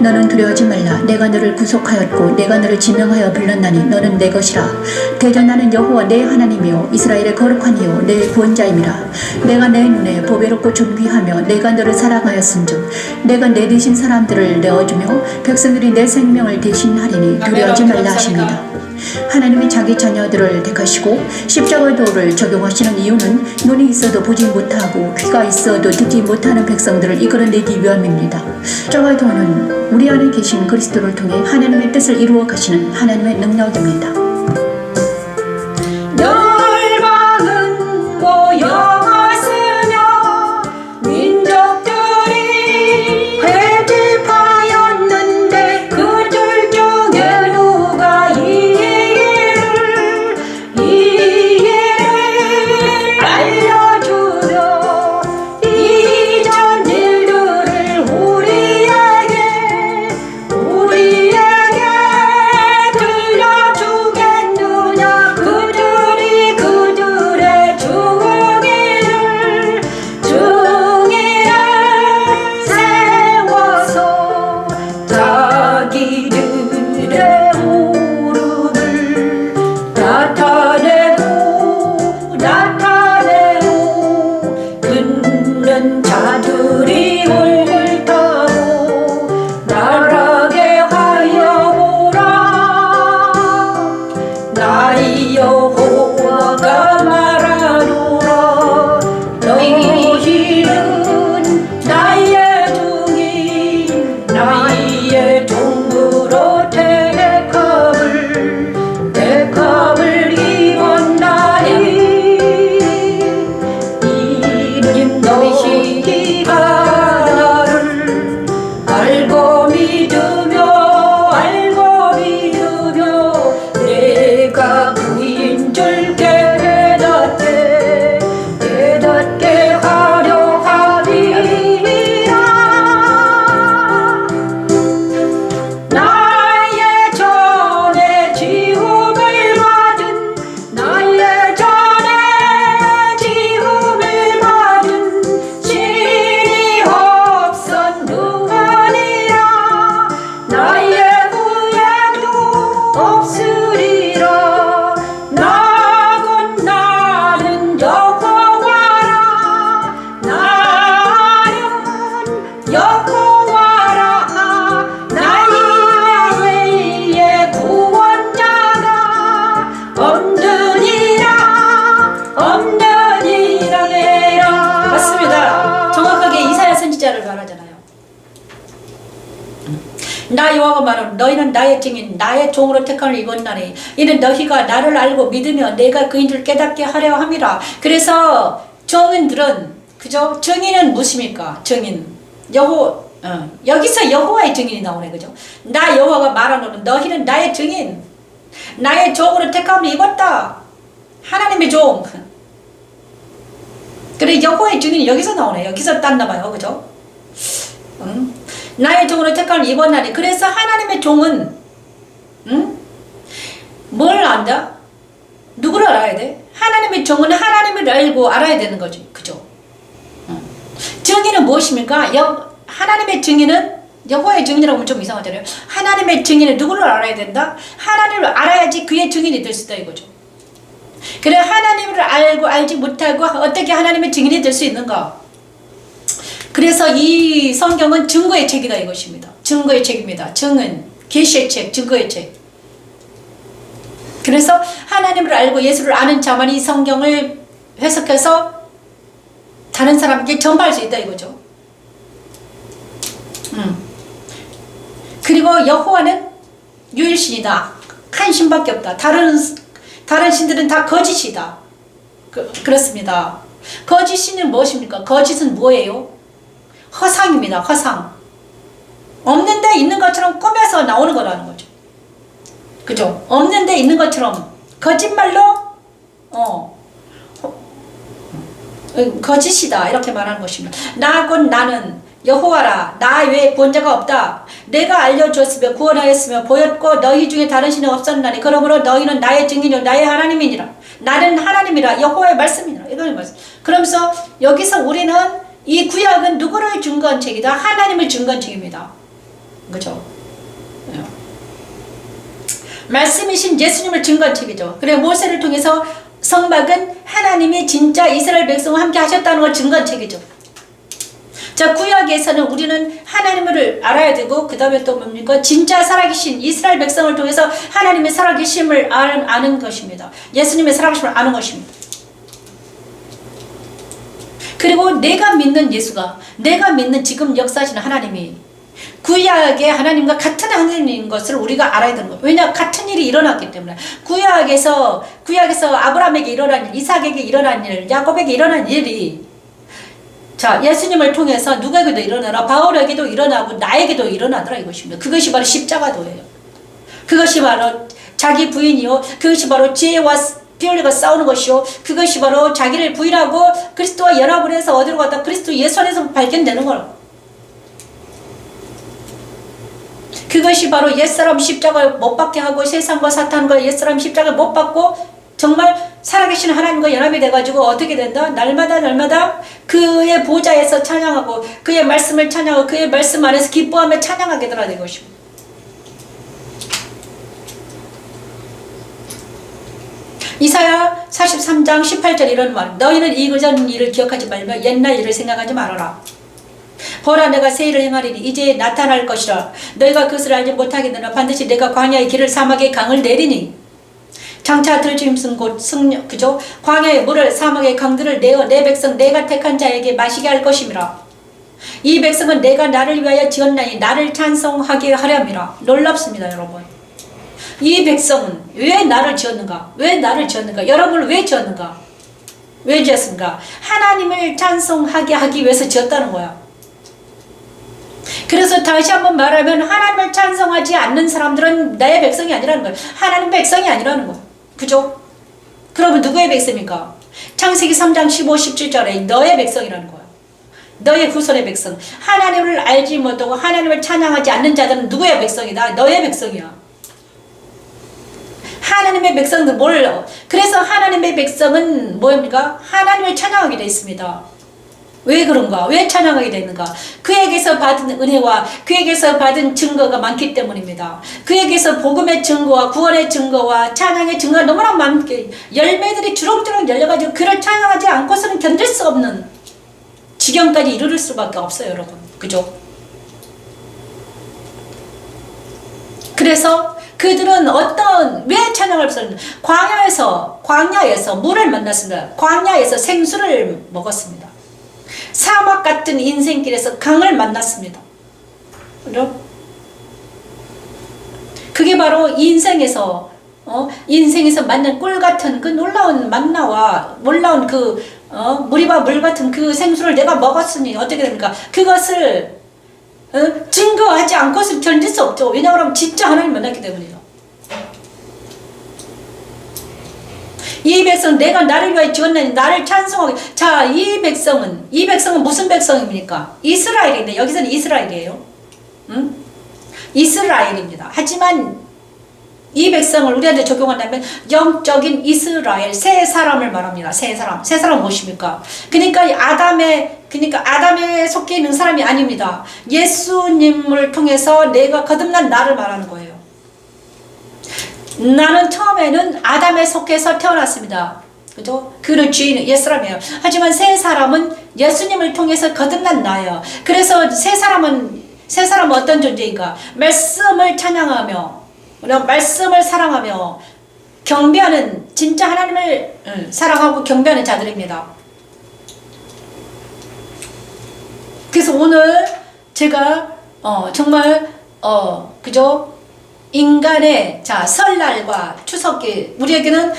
너는 두려워하지 말라. 내가 너를 구속하였고 내가 너를 지명하여 불렀나니 너는 내 것이라. 대저 나는 여호와 내 하나님이요 이스라엘의 거룩한 이요 내 구원자임이라. 내가 내 눈에 보배롭고 존귀하며 내가 너를 사랑하였은즉 내가 내 대신 사람들을 내어주며 백성들이 내 생명을 대신하리니 두려워하지 말라 하십니다. 하나님이 자기 자녀들을 택하시고 십자가 도를 적용하시는 이유는 눈이 있어도 보지 못하고 귀가 있어도 듣지 못하는 백성들을 이끌어내기 위함입니다. 십자가 도는 우리 안에 계신 그리스도를 통해 하나님의 뜻을 이루어 가시는 하나님의 능력입니다. 열방은 모여왔으며 민족들이 회집하였는데 그들 중에 누가 이 일을 알려주며 이전 일들을 우리에게 들려주게 제자를 말하잖아요. 나 여호와가 말하노 너희는 나의 증인 나의 종으로 택함을 입었나니 이는 너희가 나를 알고 믿으며 내가 그인 줄 깨닫게 하려 함이라. 그래서 증인들은 그죠? 증인은 무엇입니까? 증인 여기서 여호와의 증인이 나오네. 그죠? 나 여호와가 말하노 너희는 나의 증인 나의 종으로 택함을 입었다. 하나님의 종. 그래 여호와의 증인이 여기서 나오네. 여기서 땄나봐요. 그죠? 나의 종으로 택함을 입었나니. 그래서 하나님의 종은 뭘 안다? 누구를 알아야 돼? 하나님의 종은 하나님을 알고 알아야 되는 거지. 그죠? 증인은 무엇입니까? 하나님의 증인은 여호와의 증인이라고 하면 좀 이상하잖아요. 하나님의 증인은 누구를 알아야 된다? 하나님을 알아야지 그의 증인이 될 수 있다 이거죠. 그래 하나님을 알고 알지 못하고 어떻게 하나님의 증인이 될 수 있는가? 그래서 이 성경은 증거의 책이다 이것입니다. 증거의 책입니다. 증은 계시의 책, 증거의 책. 그래서 하나님을 알고 예수를 아는 자만이 이 성경을 해석해서 다른 사람에게 전파할 수 있다 이거죠. 그리고 여호와는 유일신이다. 한 신밖에 없다. 다른 신들은 다 거짓이다. 그렇습니다. 거짓신은 무엇입니까? 거짓은 뭐예요? 허상입니다. 허상. 없는데 있는 것처럼 꾸며서 나오는 거라는 거죠. 그죠? 없는데 있는 것처럼 거짓말로 거짓이다 이렇게 말하는 것입니다. 나는 여호와라 나 외에 구원자가 없다. 내가 알려주었으며 구원하였으며 보였고 너희 중에 다른 신은 없었나니 그러므로 너희는 나의 증인이요 나의 하나님이니라. 나는 하나님이라 여호와의 말씀이니라. 이거는 말씀. 그러면서 여기서 우리는 이 구약은 누구를 증거한 책이다? 하나님을 증거한 책입니다. 그죠? 말씀이신 예수님을 증거한 책이죠. 그래 모세를 통해서 성막은 하나님이 진짜 이스라엘 백성과 함께 하셨다는 걸 증거한 책이죠. 자 구약에서는 우리는 하나님을 알아야 되고 그 다음에 또 뭡니까? 진짜 살아계신 이스라엘 백성을 통해서 하나님의 살아계심을 아는 것입니다. 예수님의 살아계심을 아는 것입니다. 그리고 내가 믿는 예수가 내가 믿는 지금 역사하시는 하나님이 구약의 하나님과 같은 하나님인 것을 우리가 알아야 되는 거예요. 왜냐 같은 일이 일어났기 때문에. 구약에서 아브라함에게 일어난 일, 이삭에게 일어난 일, 야곱에게 일어난 일이 자 예수님을 통해서 누구에게도 일어나라 바울에게도 일어나고 나에게도 일어나더라 이것입니다. 그것이 바로 십자가도예요. 그것이 바로 자기 부인이요 그것이 바로 죄와 피 흘리고 싸우는 것이요 그것이 바로 자기를 부인하고 그리스도와 연합을 해서 어디로 갔다 그리스도 예수 안에서 발견되는 거라고. 그것이 바로 옛사람 십자가를 못 박게 하고 세상과 사탄과 옛사람 십자가를 못 박고 정말 살아계신 하나님과 연합이 돼가지고 어떻게 된다? 날마다 그의 보좌에서 찬양하고 그의 말씀을 찬양하고 그의 말씀 안에서 기뻐하며 찬양하게 되는 것입니다. 이사야 43장 18절 이런 말 너희는 이전 일을 기억하지 말며 옛날 일을 생각하지 말아라. 보라 내가 새 일을 행하리니 이제 나타날 것이라. 너희가 그것을 알지 못하겠느냐 반드시 내가 광야의 길을 사막의 강을 내리니 장차 들짐승 곧 승려 그죠? 광야의 물을 사막의 강들을 내어 내 백성 내가 택한 자에게 마시게 할 것임이라. 이 백성은 내가 나를 위하여 지었나니 나를 찬송하게 하렴이라. 놀랍습니다 여러분. 이 백성은 왜 나를 지었는가? 왜 나를 지었는가? 여러분을 왜 지었는가? 왜 지었습니까? 하나님을 찬송하게 하기 위해서 지었다는 거야. 그래서 다시 한번 말하면 하나님을 찬송하지 않는 사람들은 나의 백성이 아니라는 거예요. 하나님 백성이 아니라는 거예요. 그죠? 그러면 누구의 백성입니까? 창세기 3장 15, 17절에 너의 백성이라는 거예요. 너의 후손의 백성. 하나님을 알지 못하고 하나님을 찬양하지 않는 자들은 누구의 백성이다? 너의 백성이야. 하나님의 백성들 몰라. 그래서 하나님의 백성은 뭐입니까? 하나님을 찬양하게 되어 있습니다. 왜 그런가? 왜 찬양하게 되는가? 그에게서 받은 은혜와 그에게서 받은 증거가 많기 때문입니다. 그에게서 복음의 증거와 구원의 증거와 찬양의 증거가 너무나 많게 열매들이 주렁주렁 열려가지고 그를 찬양하지 않고서는 견딜 수 없는 지경까지 이르를 수밖에 없어요 여러분. 그죠? 그래서 그들은 왜 찬양을 했었는가? 광야에서 물을 만났습니다. 광야에서 생수를 먹었습니다. 사막 같은 인생길에서 강을 만났습니다. 그죠? 그게 바로 인생에서 만난 꿀 같은 그 놀라운 만나와 놀라운 물이와 물 같은 그 생수를 내가 먹었으니 어떻게 됩니까? 그것을 증거하지 않고서 견딜 수 없죠. 왜냐하면 진짜 하나님 만났기 때문이죠. 이 백성 내가 나를 위하여 지었나니 나를 찬송하게. 자, 이 백성은 무슨 백성입니까? 이스라엘인데 여기서는 이스라엘이에요. 응? 이스라엘입니다. 하지만 이 백성을 우리한테 적용한다면 영적인 이스라엘, 새 사람을 말합니다. 새 사람 무엇입니까? 그러니까 아담에 속해 있는 사람이 아닙니다. 예수님을 통해서 내가 거듭난 나를 말하는 거예요. 나는 처음에는 아담에 속해서 태어났습니다. 그죠? 그는 주인은 옛사람이에요. 하지만 새 사람은 예수님을 통해서 거듭난 나예요. 그래서 새 사람은 어떤 존재인가? 말씀을 찬양하며, 말씀을 사랑하며, 경배하는, 진짜 하나님을 사랑하고 경배하는 자들입니다. 그래서 오늘 제가, 정말, 그죠? 인간의, 설날과 추석이, 우리에게는,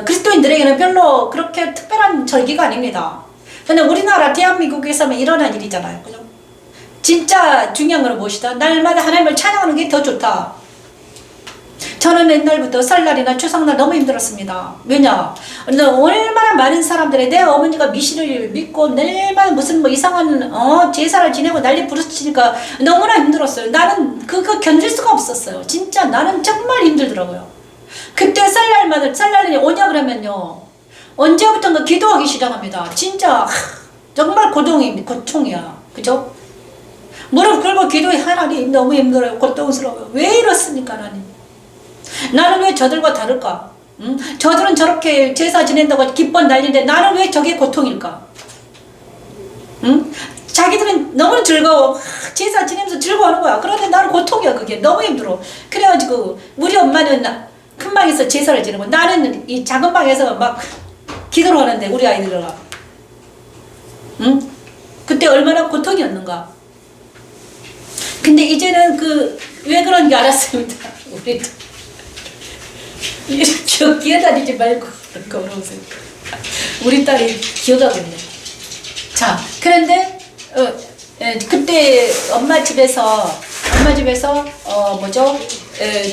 그리스도인들에게는 별로 그렇게 특별한 절기가 아닙니다. 근데 우리나라, 대한민국에서는 일어난 일이잖아요. 그죠? 진짜 중요한 건 무엇이다? 날마다 하나님을 찬양하는 게 더 좋다. 저는 옛날부터 설날이나 추석날 너무 힘들었습니다. 왜냐? 얼마나 많은 사람들이 내 어머니가 미신을 믿고 얼마나 무슨 이상한 제사를 지내고 난리 부르치니까 너무나 힘들었어요. 나는 그거 견딜 수가 없었어요. 진짜 나는 정말 힘들더라고요. 그때 설날이 오냐 그러면요, 언제부턴가 기도하기 시작합니다. 진짜 정말 고통이야. 그죠? 무릎 꿇고 기도해. 하나님 너무 힘들어요. 고통스러워요. 왜 이렇습니까 하나님? 나는 왜 저들과 다를까? 저들은 저렇게 제사 지낸다고 기뻐 난리인데 나는 왜 저게 고통일까? 자기들은 너무 즐거워. 제사 지내면서 즐거워하는 거야. 그런데 나는 고통이야. 그게 너무 힘들어. 그래가지고 우리 엄마는 큰 방에서 제사를 지내고 나는 이 작은 방에서 막 기도를 하는데 우리 아이들과 그때 얼마나 고통이었는가. 근데 이제는 왜 그런지 알았습니다. 우리 기어다니지 말고 걸어오세요. 우리 딸이 기어가겠네. 자, 그런데 그때 엄마 집에서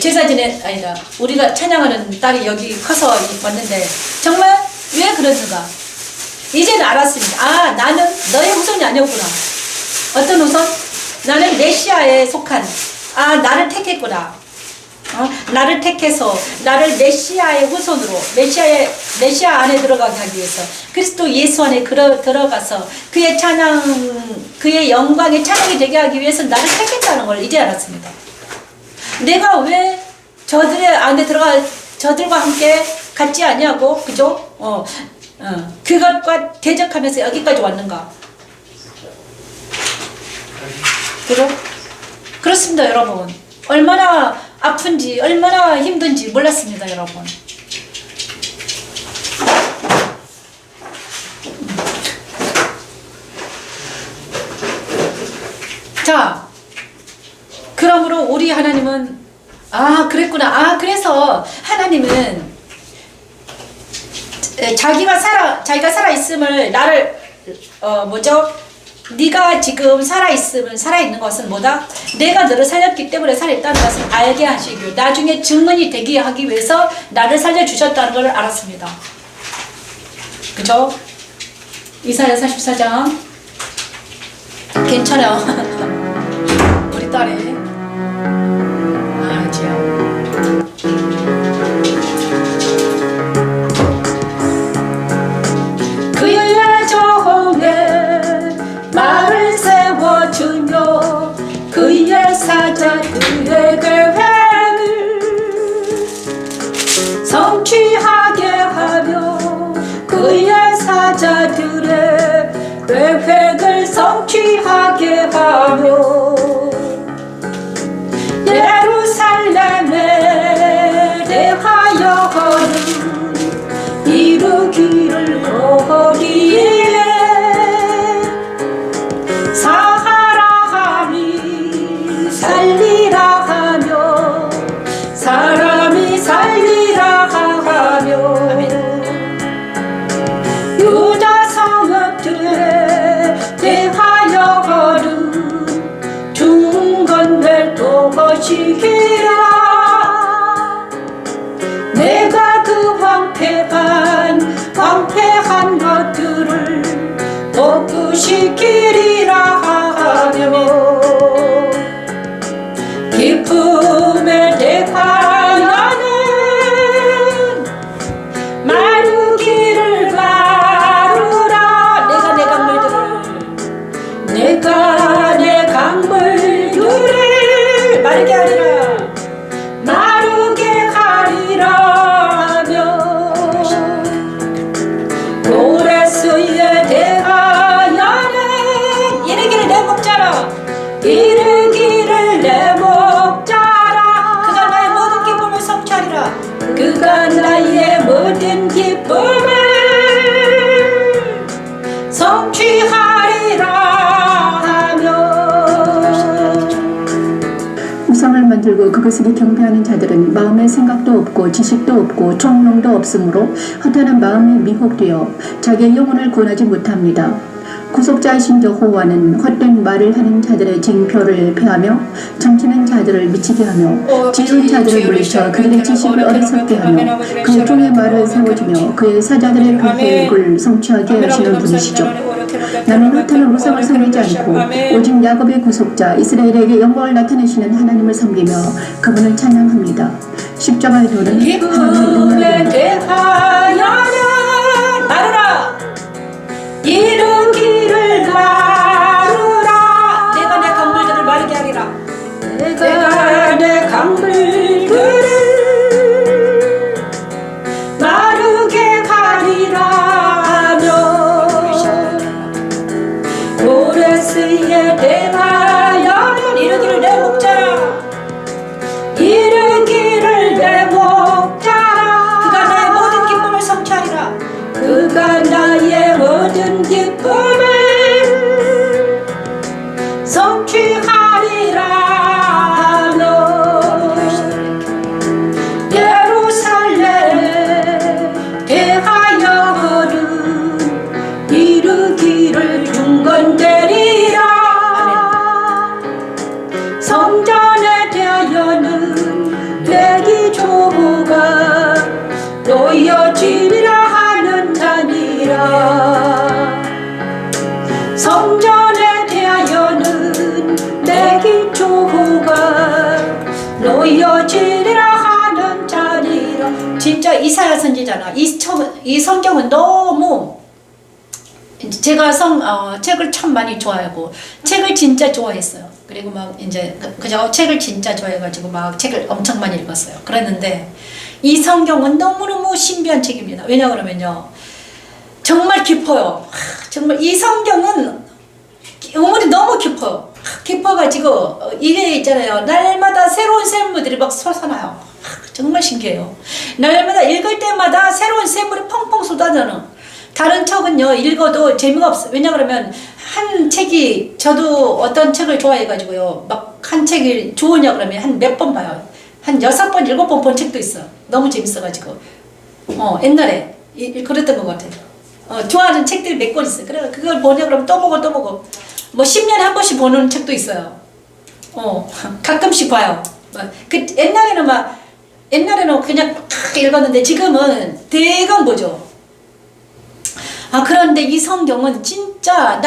제사 아니다. 우리가 찬양하는 딸이 여기 커서 왔는데 정말 왜 그러는가? 이제는 알았습니다. 아, 나는 너의 후손이 아니었구나. 어떤 후손? 나는 메시아에 속한, 나를 택했구나. 나를 택해서 나를 메시아의 후손으로, 메시아 안에 들어가게 하기 위해서, 그리스도 예수 안에 들어가서 그의 영광의 찬양이 되게 하기 위해서 나를 택했다는 걸 이제 알았습니다. 내가 왜 저들의 안에 저들과 함께 같지 아니하고, 그죠? 그것과 대적하면서 여기까지 왔는가? 그죠? 그렇습니다, 여러분. 얼마나 아픈지, 얼마나 힘든지 몰랐습니다, 여러분. 자, 그러므로 우리 하나님은, 그랬구나. 그래서 하나님은 자기가 살아있음을 나를, 네가 지금 살아있는 것은 뭐다? 내가 너를 살렸기 때문에 살아있다는 것을 알게 하시고 나중에 증언이 되게 하기 위해서 나를 살려주셨다는 걸 알았습니다. 그죠? 이사야 44장 괜찮아. 우리 딸이 그의 정에 말을 세워주며 그의 사자 그의 계획을 성취하게 하며 그의 사자들의 계획을 성취하게 하며 예루살렘에 대하여는 이루기를 거리에 지키라. 내가 그 황폐한 것들을 복구시키리라 하며 기쁨을 대하여는 마르기를 마르라. 내가 내 강물들을 마르게 하리라. 마르게 하리라 하며 고레스에 대하여는 이르기를 내 목자라. 이르기를 내 목자라. 그가 나의 모든 기쁨을 성취하리라. 그가 나의 모든 기쁨을 성취하리라 하며 우상을 만들고 그것을 경배하는 자들은 마음에 생각도 없고 지식도 없고 총명도 없으므로 허탄한 마음에 미혹되어 자기의 영혼을 구원하지 못합니다. 구속자이신 여호와는 헛된 말을 하는 자들의 징표를 폐하며 점치는 자들을 미치게 하며 지혜로운 자들을 물리쳐 그들의 지식을 어리석게 하며 그 종의 말을 세워주며 그의 사자들의 계획을 성취하게 하시는 분이시죠. 나는 허탄한 우상을 섬기지 않고 오직 야곱의 구속자 이스라엘에게 영광을 나타내시는 하나님을 섬기며 그분을 찬양합니다. 십자가의 도는 기쁨에 대하여는 마르라. 이르기를 마르라. 내가 내 강물들을 마르게 하리라. 내가 내 강물들을 마르게 하리라 하며 고레스에 대하여는 이르기를 내 목자라. 이르기를 내 목자라. 그가 나의 모든 기쁨을 성취하리라. 그가 나의 모든 기쁨을 성취하리라 하며 예루살렘에 대하여는 이르기를 중건되리라. 성전에 대하여는 대기조가 놓여지리라 하는 자니라. 성전에 대하여는 대기조가 놓여지리라 하는 자니라. 진짜 이사야 선지자나 이 성경은 너무 제가 책을 참 많이 좋아하고 책을 진짜 좋아했어요. 그리고 막 이제 그저 책을 진짜 좋아해가지고 막 책을 엄청 많이 읽었어요. 그랬는데 이 성경은 너무너무 신비한 책입니다. 왜냐 그러면요 정말 깊어요. 정말 이 성경은 우물이 너무 깊어요. 깊어가지고 이게 있잖아요. 날마다 새로운 샘물들이 막 솟아나요. 정말 신기해요. 날마다 읽을 때마다 새로운 샘물이 펑펑 쏟아져요. 다른 책은요 읽어도 재미가 없어요. 왜냐 그러면 한 책이 저도 어떤 책을 좋아해가지고요 막 한 책이 좋으냐 그러면 한 몇 번 봐요. 한 6번 7번 본 책도 있어. 너무 재밌어가지고 옛날에 그랬던 것 같아요. 좋아하는 책들이 몇 권 있어요. 그래 그걸 보냐 그러면 또 보고 뭐 10년에 한 번씩 보는 책도 있어요. 가끔씩 봐요. 옛날에는 그냥 막 읽었는데 지금은 대강 보죠. 그런데 이 성경은 진짜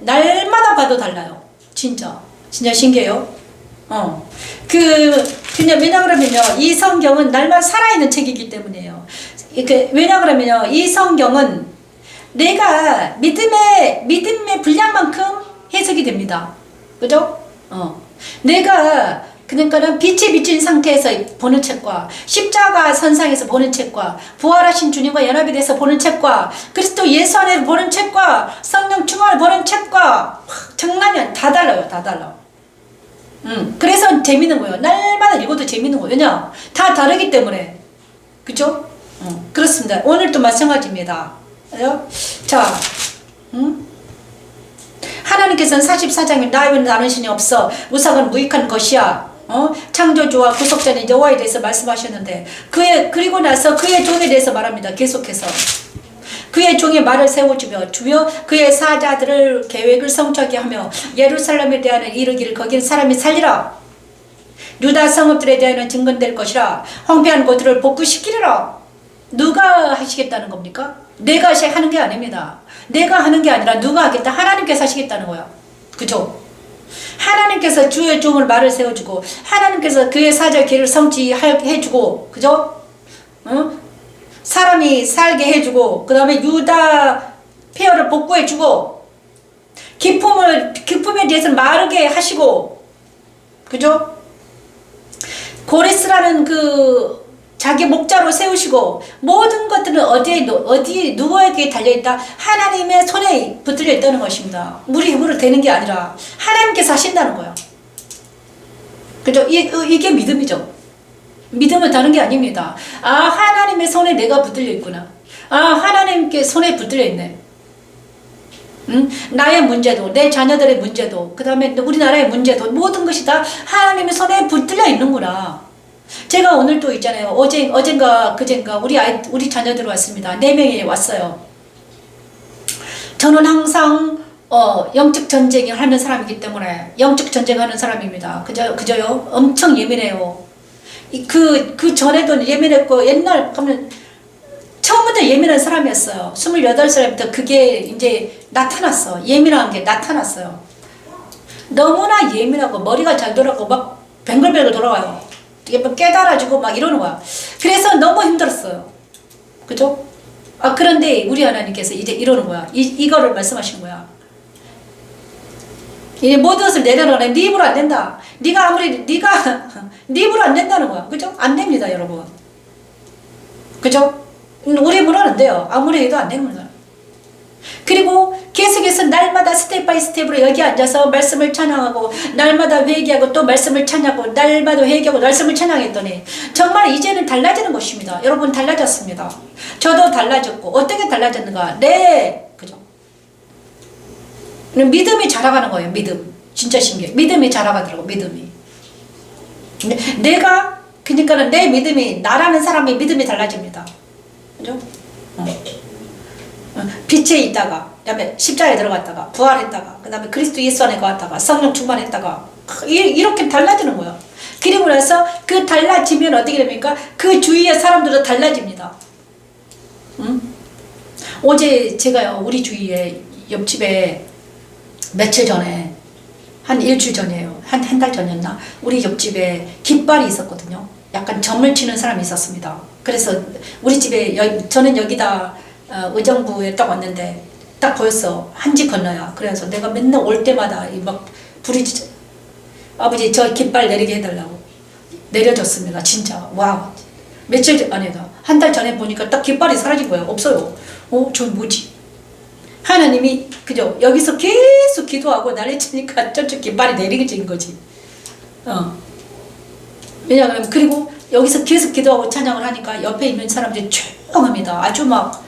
날마다 봐도 달라요. 진짜 신기해요. 그냥 왜냐 그러면요 이 성경은 날마다 살아있는 책이기 때문이에요. 왜냐 그러면요 이 성경은 내가 믿음의 분량만큼 해석이 됩니다. 그죠? 내가 그러니까는 빛에 비친 상태에서 보는 책과 십자가 선상에서 보는 책과 부활하신 주님과 연합이 돼서 보는 책과 그리스도 예수 안에서 보는 책과 성령 충만을 보는 책과 장난이 아니야. 다 달라요. 다 달라. 그래서 재밌는 거예요. 날마다 읽어도 재밌는 거예요. 왜냐? 다 다르기 때문에. 그죠? 그렇습니다. 오늘도 마찬가지입니다. 자, 하나님께서는 44장에 나 외에는 다른 신이 없어. 우상은 무익한 것이야. 창조주와 구속자는 여호와에 대해서 말씀하셨는데 그리고 나서 그의 종에 대해서 말합니다. 계속해서 그의 종의 말을 세워주며 그의 사자들을 계획을 성취하게 하며 예루살렘에 대하여 이르기를 거기는 사람이 살리라. 유다 성읍들에 대하여는 증거될 것이라 황폐한 곳들을 복구시키리라. 누가 하시겠다는 겁니까? 내가 하는 게 아닙니다. 내가 하는 게 아니라 누가 하겠다? 하나님께서 하시겠다는 거야. 그죠? 하나님께서 주의 종을 말을 세워주고 하나님께서 그의 사절 길을 성취해주고 그죠? 사람이 살게 해주고 그 다음에 유다 폐허를 복구해주고 기품에 대해서 마르게 하시고 그죠? 고레스라는 그 자기 목자로 세우시고 모든 것들은 어디 누구에게 달려있다? 하나님의 손에 붙들려 있다는 것입니다. 우리 힘으로 되는 게 아니라 하나님께서 하신다는 거예요. 그죠? 이게 믿음이죠. 믿음은 다른 게 아닙니다. 아, 하나님의 손에 내가 붙들려 있구나. 아, 하나님께 손에 붙들려 있네. 나의 문제도, 내 자녀들의 문제도, 그 다음에 우리나라의 문제도 모든 것이 다 하나님의 손에 붙들려 있는구나. 제가 오늘 또 있잖아요. 어젠가 그젠가 우리 자녀들 왔습니다. 4명이 왔어요. 저는 항상 영적 전쟁을 하는 사람이기 때문에 영적 전쟁하는 사람입니다. 그저요. 엄청 예민해요. 그 전에도 예민했고 옛날 가면 처음부터 예민한 사람이었어요. 28살부터 그게 이제 나타났어. 예민한 게 나타났어요. 너무나 예민하고 머리가 잘 돌아가고 막 뱅글뱅글 돌아가요. 이게 막 깨달아지고 막 이러는 거야. 그래서 너무 힘들었어요. 그죠? 아, 그런데 우리 하나님께서 이제 이러는 거야. 이거를 말씀하시는 거야. 이 모든 것을 내려놓으래. 네 입으로 안 된다. 네가 네 입으로 안 된다는 거야. 그죠? 안 됩니다, 여러분. 그죠? 우리 입으로는 안 돼요. 아무리 해도 안 됩니다. 그리고 계속해서 날마다 스텝 바이 스텝으로 여기 앉아서 말씀을 찬양하고 날마다 회개하고 또 말씀을 찬양하고 날마다 회개하고 말씀을 찬양했더니 정말 이제는 달라지는 것입니다. 여러분 달라졌습니다. 저도 달라졌고 어떻게 달라졌는가? 네, 그죠? 믿음이 자라가는 거예요. 믿음. 진짜 신기해. 믿음이 자라가더라고. 믿음이. 그러니까는 내 믿음이 나라는 사람의 믿음이 달라집니다. 그죠? 빛에 있다가 그다음에 십자가에 들어갔다가 부활했다가 그다음에 그리스도 예수 안에 거했다가 성령 충만했다가 이렇게 달라지는 거예요. 그리고 나서 그 달라지면 어떻게 됩니까? 그 주위의 사람들도 달라집니다. 어제 제가요 우리 주위에 옆집에 며칠 전에 한 일주일 전이에요. 한 달 전이었나? 우리 옆집에 깃발이 있었거든요. 약간 점을 치는 사람이 있었습니다. 그래서 우리 집에 저는 여기다 의정부에 딱 왔는데 딱 보였어. 한 집 건너야. 그래서 내가 맨날 올 때마다 막 부딪히죠. 아버지 저 깃발 내리게 해달라고 내려줬습니다. 진짜 와 며칠 아니다 한 달 전에 보니까 딱 깃발이 사라진 거예요. 없어요. 저 뭐지? 하나님이 그죠? 여기서 계속 기도하고 난리치니까 저쪽 깃발이 내리게 거지. 왜냐하면 그리고 여기서 계속 기도하고 찬양을 하니까 옆에 있는 사람들이 조용합니다. 아주 막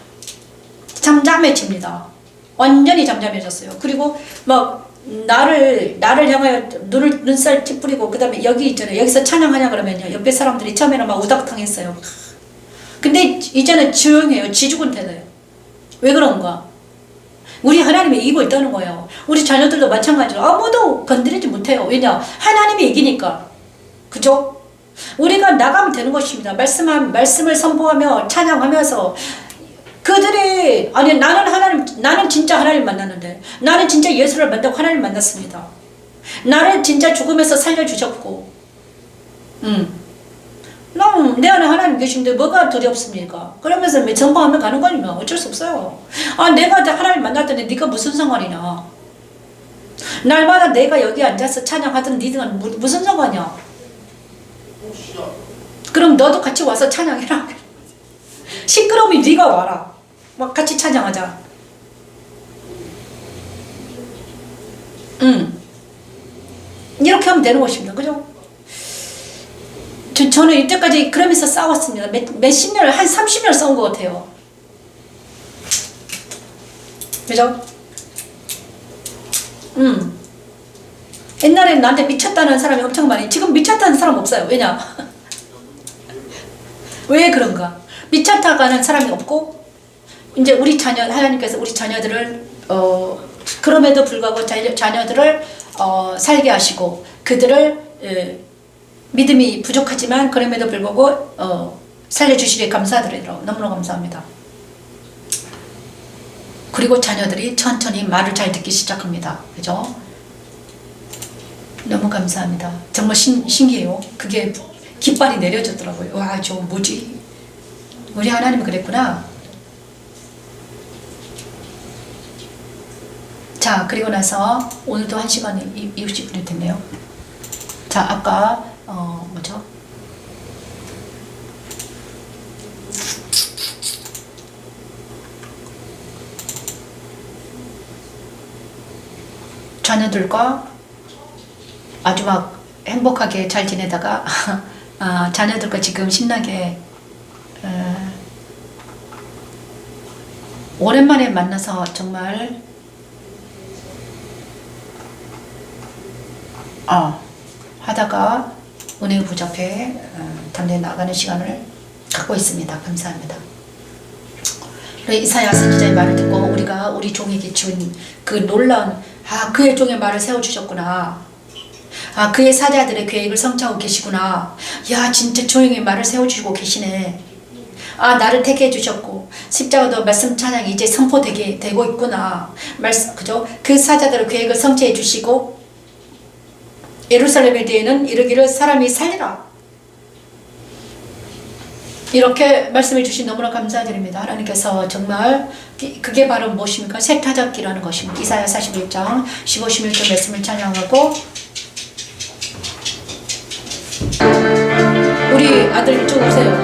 잠잠해집니다. 완전히 잠잠해졌어요. 그리고 막 나를 향하여 눈살 찌푸리고 그 다음에 여기 있잖아요. 여기서 찬양하냐 그러면요. 옆에 사람들이 처음에는 막 우당탕했어요. 근데 이제는 조용해요. 지죽은 대나요. 왜 그런가? 우리 하나님이 이기고 있다는 거예요. 우리 자녀들도 마찬가지로 아무도 건드리지 못해요. 왜냐? 하나님이 이기니까. 그죠? 우리가 나가면 되는 것입니다. 말씀을 선포하며 찬양하면서 그들이 나는 진짜 하나님 만났는데 나는 진짜 예수를 만나고 하나님 만났습니다. 나를 진짜 죽음에서 살려주셨고 내 안에 하나님 계신데 뭐가 두렵습니까? 그러면서 전파하면 가는 거니까 어쩔 수 없어요. 아 내가 하나님 만났더니 네가 무슨 상관이냐. 날마다 내가 여기 앉아서 찬양하던 니들은 무슨 상관이야. 그럼 너도 같이 와서 찬양해라. 시끄러우면 네가 와라. 막 같이 찬양하자. 이렇게 하면 되는 것입니다. 그죠? 저는 이때까지 그러면서 싸웠습니다. 몇십 년을, 한 30년 싸운 것 같아요. 그죠? 옛날에는 나한테 미쳤다는 사람이 엄청 많이, 지금 미쳤다는 사람 없어요. 왜냐? 왜 그런가? 미쳤다고 하는 사람이 없고, 이제 하나님께서 우리 자녀들을, 그럼에도 불구하고 자녀들을, 살게 하시고, 그들을, 믿음이 부족하지만 그럼에도 불구하고 살려주시리에 감사드리도록 너무나 감사합니다. 그리고 자녀들이 천천히 말을 잘 듣기 시작합니다. 그죠? 너무 감사합니다. 정말 신기해요. 그게 깃발이 내려졌더라고요. 와, 저 뭐지? 우리 하나님이 그랬구나. 자, 그리고 나서 오늘도 1시간 60분이 됐네요. 자, 아까 뭐죠? 자녀들과 아주 막 행복하게 잘 지내다가 자녀들과 지금 신나게 오랜만에 만나서 정말 하다가 은혜의 부자 앞에 담대 나가는 시간을 갖고 있습니다. 감사합니다. 이사야 선지자의 말을 듣고 우리가 우리 종에게 준 그 놀라운 그의 종의 말을 세워주셨구나. 그의 사자들의 계획을 성취하고 계시구나. 야, 진짜 종의 말을 세워주시고 계시네. 나를 택해 주셨고 십자가도 말씀 찬양이 이제 선포되게 되고 있구나. 그죠? 그 사자들의 계획을 성취해 주시고 예루살렘에 대해는 이르기를 사람이 살리라. 이렇게 말씀해 주신 너무나 감사드립니다. 하나님께서 정말 그게 바로 무엇입니까? 새 타작기라는 것입니다. 이사야 41장 15, 16절 말씀을 찬양하고 우리 아들 이쪽 오세요.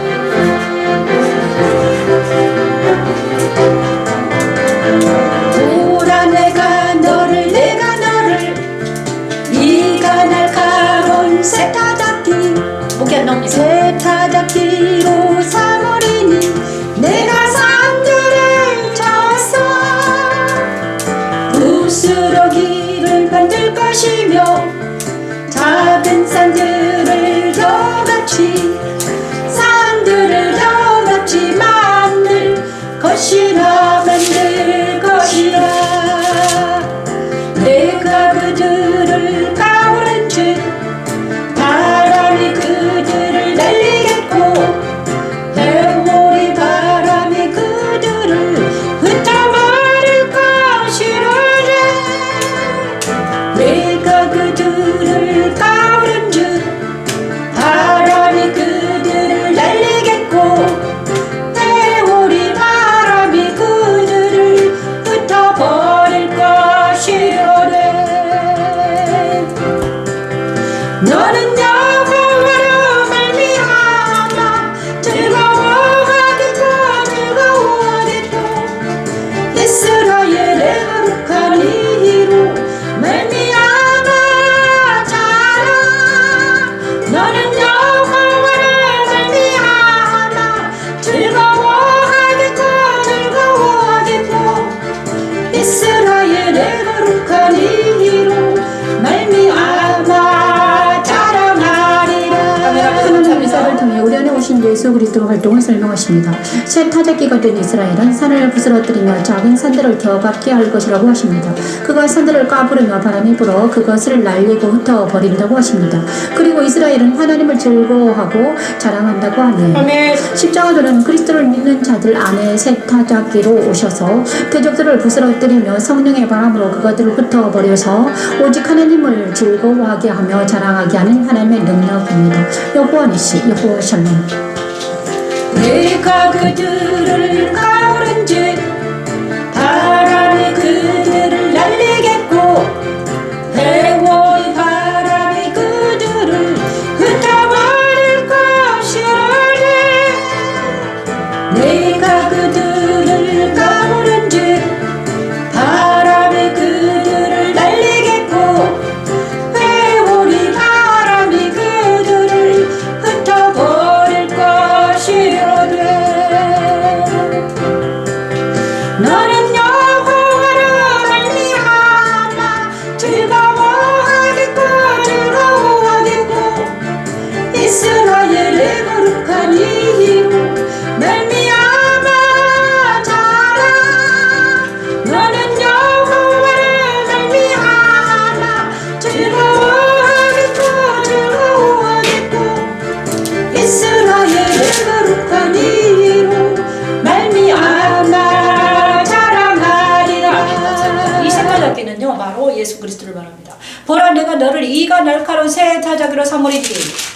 보라 내가 너를 이가 날카로운 새 타작기 목이 안 나옵니다. 새 타작기로 삼으리니 내가 산들을 쳤어 부스러기를 만들 것이며 작은 산들을 저같이 만들 것이라 내가 그들을 가오른 즉 바람이 그들을 날리겠고 해오리 바람이 그들을 흩어버릴 것이로되 내가 그들을 가오른 즉 바람이 그들을 날리겠고 해오리 바람이 그들을 흩어버릴 것이로되 너는 여호와로 말미암아 즐거워하겠고 이스라엘의 거룩한 이로 말미암아 자라 너는 여호와로 말미암아 즐거워하겠고 이스라엘의 거룩한 이로 말미암아 하나님 이사를 통해 우리 안에 오신 예수 그리스도 활동을 설명하십니다. 새 타작기가 된 이스라엘은 산을 부스러뜨리며 작은 산들을 겨갑게 할 것이라고 하십니다. 그가 산들을 까부르며 바람이 불어 그것을 날리고 흩어버린다고 하십니다. 그리고 이스라엘은 하나님을 즐거워하고 자랑한다고 하네. 십자가도는 그리스도를 믿는 자들 안에 새 타작기로 오셔서 대적들을 부스러뜨리며 성령의 바람으로 그것들을 흩어버려서 오직 하나님을 즐거워하게 하며 자랑하게 하는 하나님의 능력입니다. 여호와 니시 여호와 샬롬. 내가 그들을 가오른 즉 바람이 그들을 날리겠고 해오리 바람이 그들을 흩어버릴 것이로되 내가 그들을 가오른 즉 바람이 그들을 날리겠고 해오리 바람이 그들을 흩어버릴 것이로되 바로 예수 그리스도를 말합니다. 보라 내가 너를 이가 날카로운 새 타자기로 삼으리니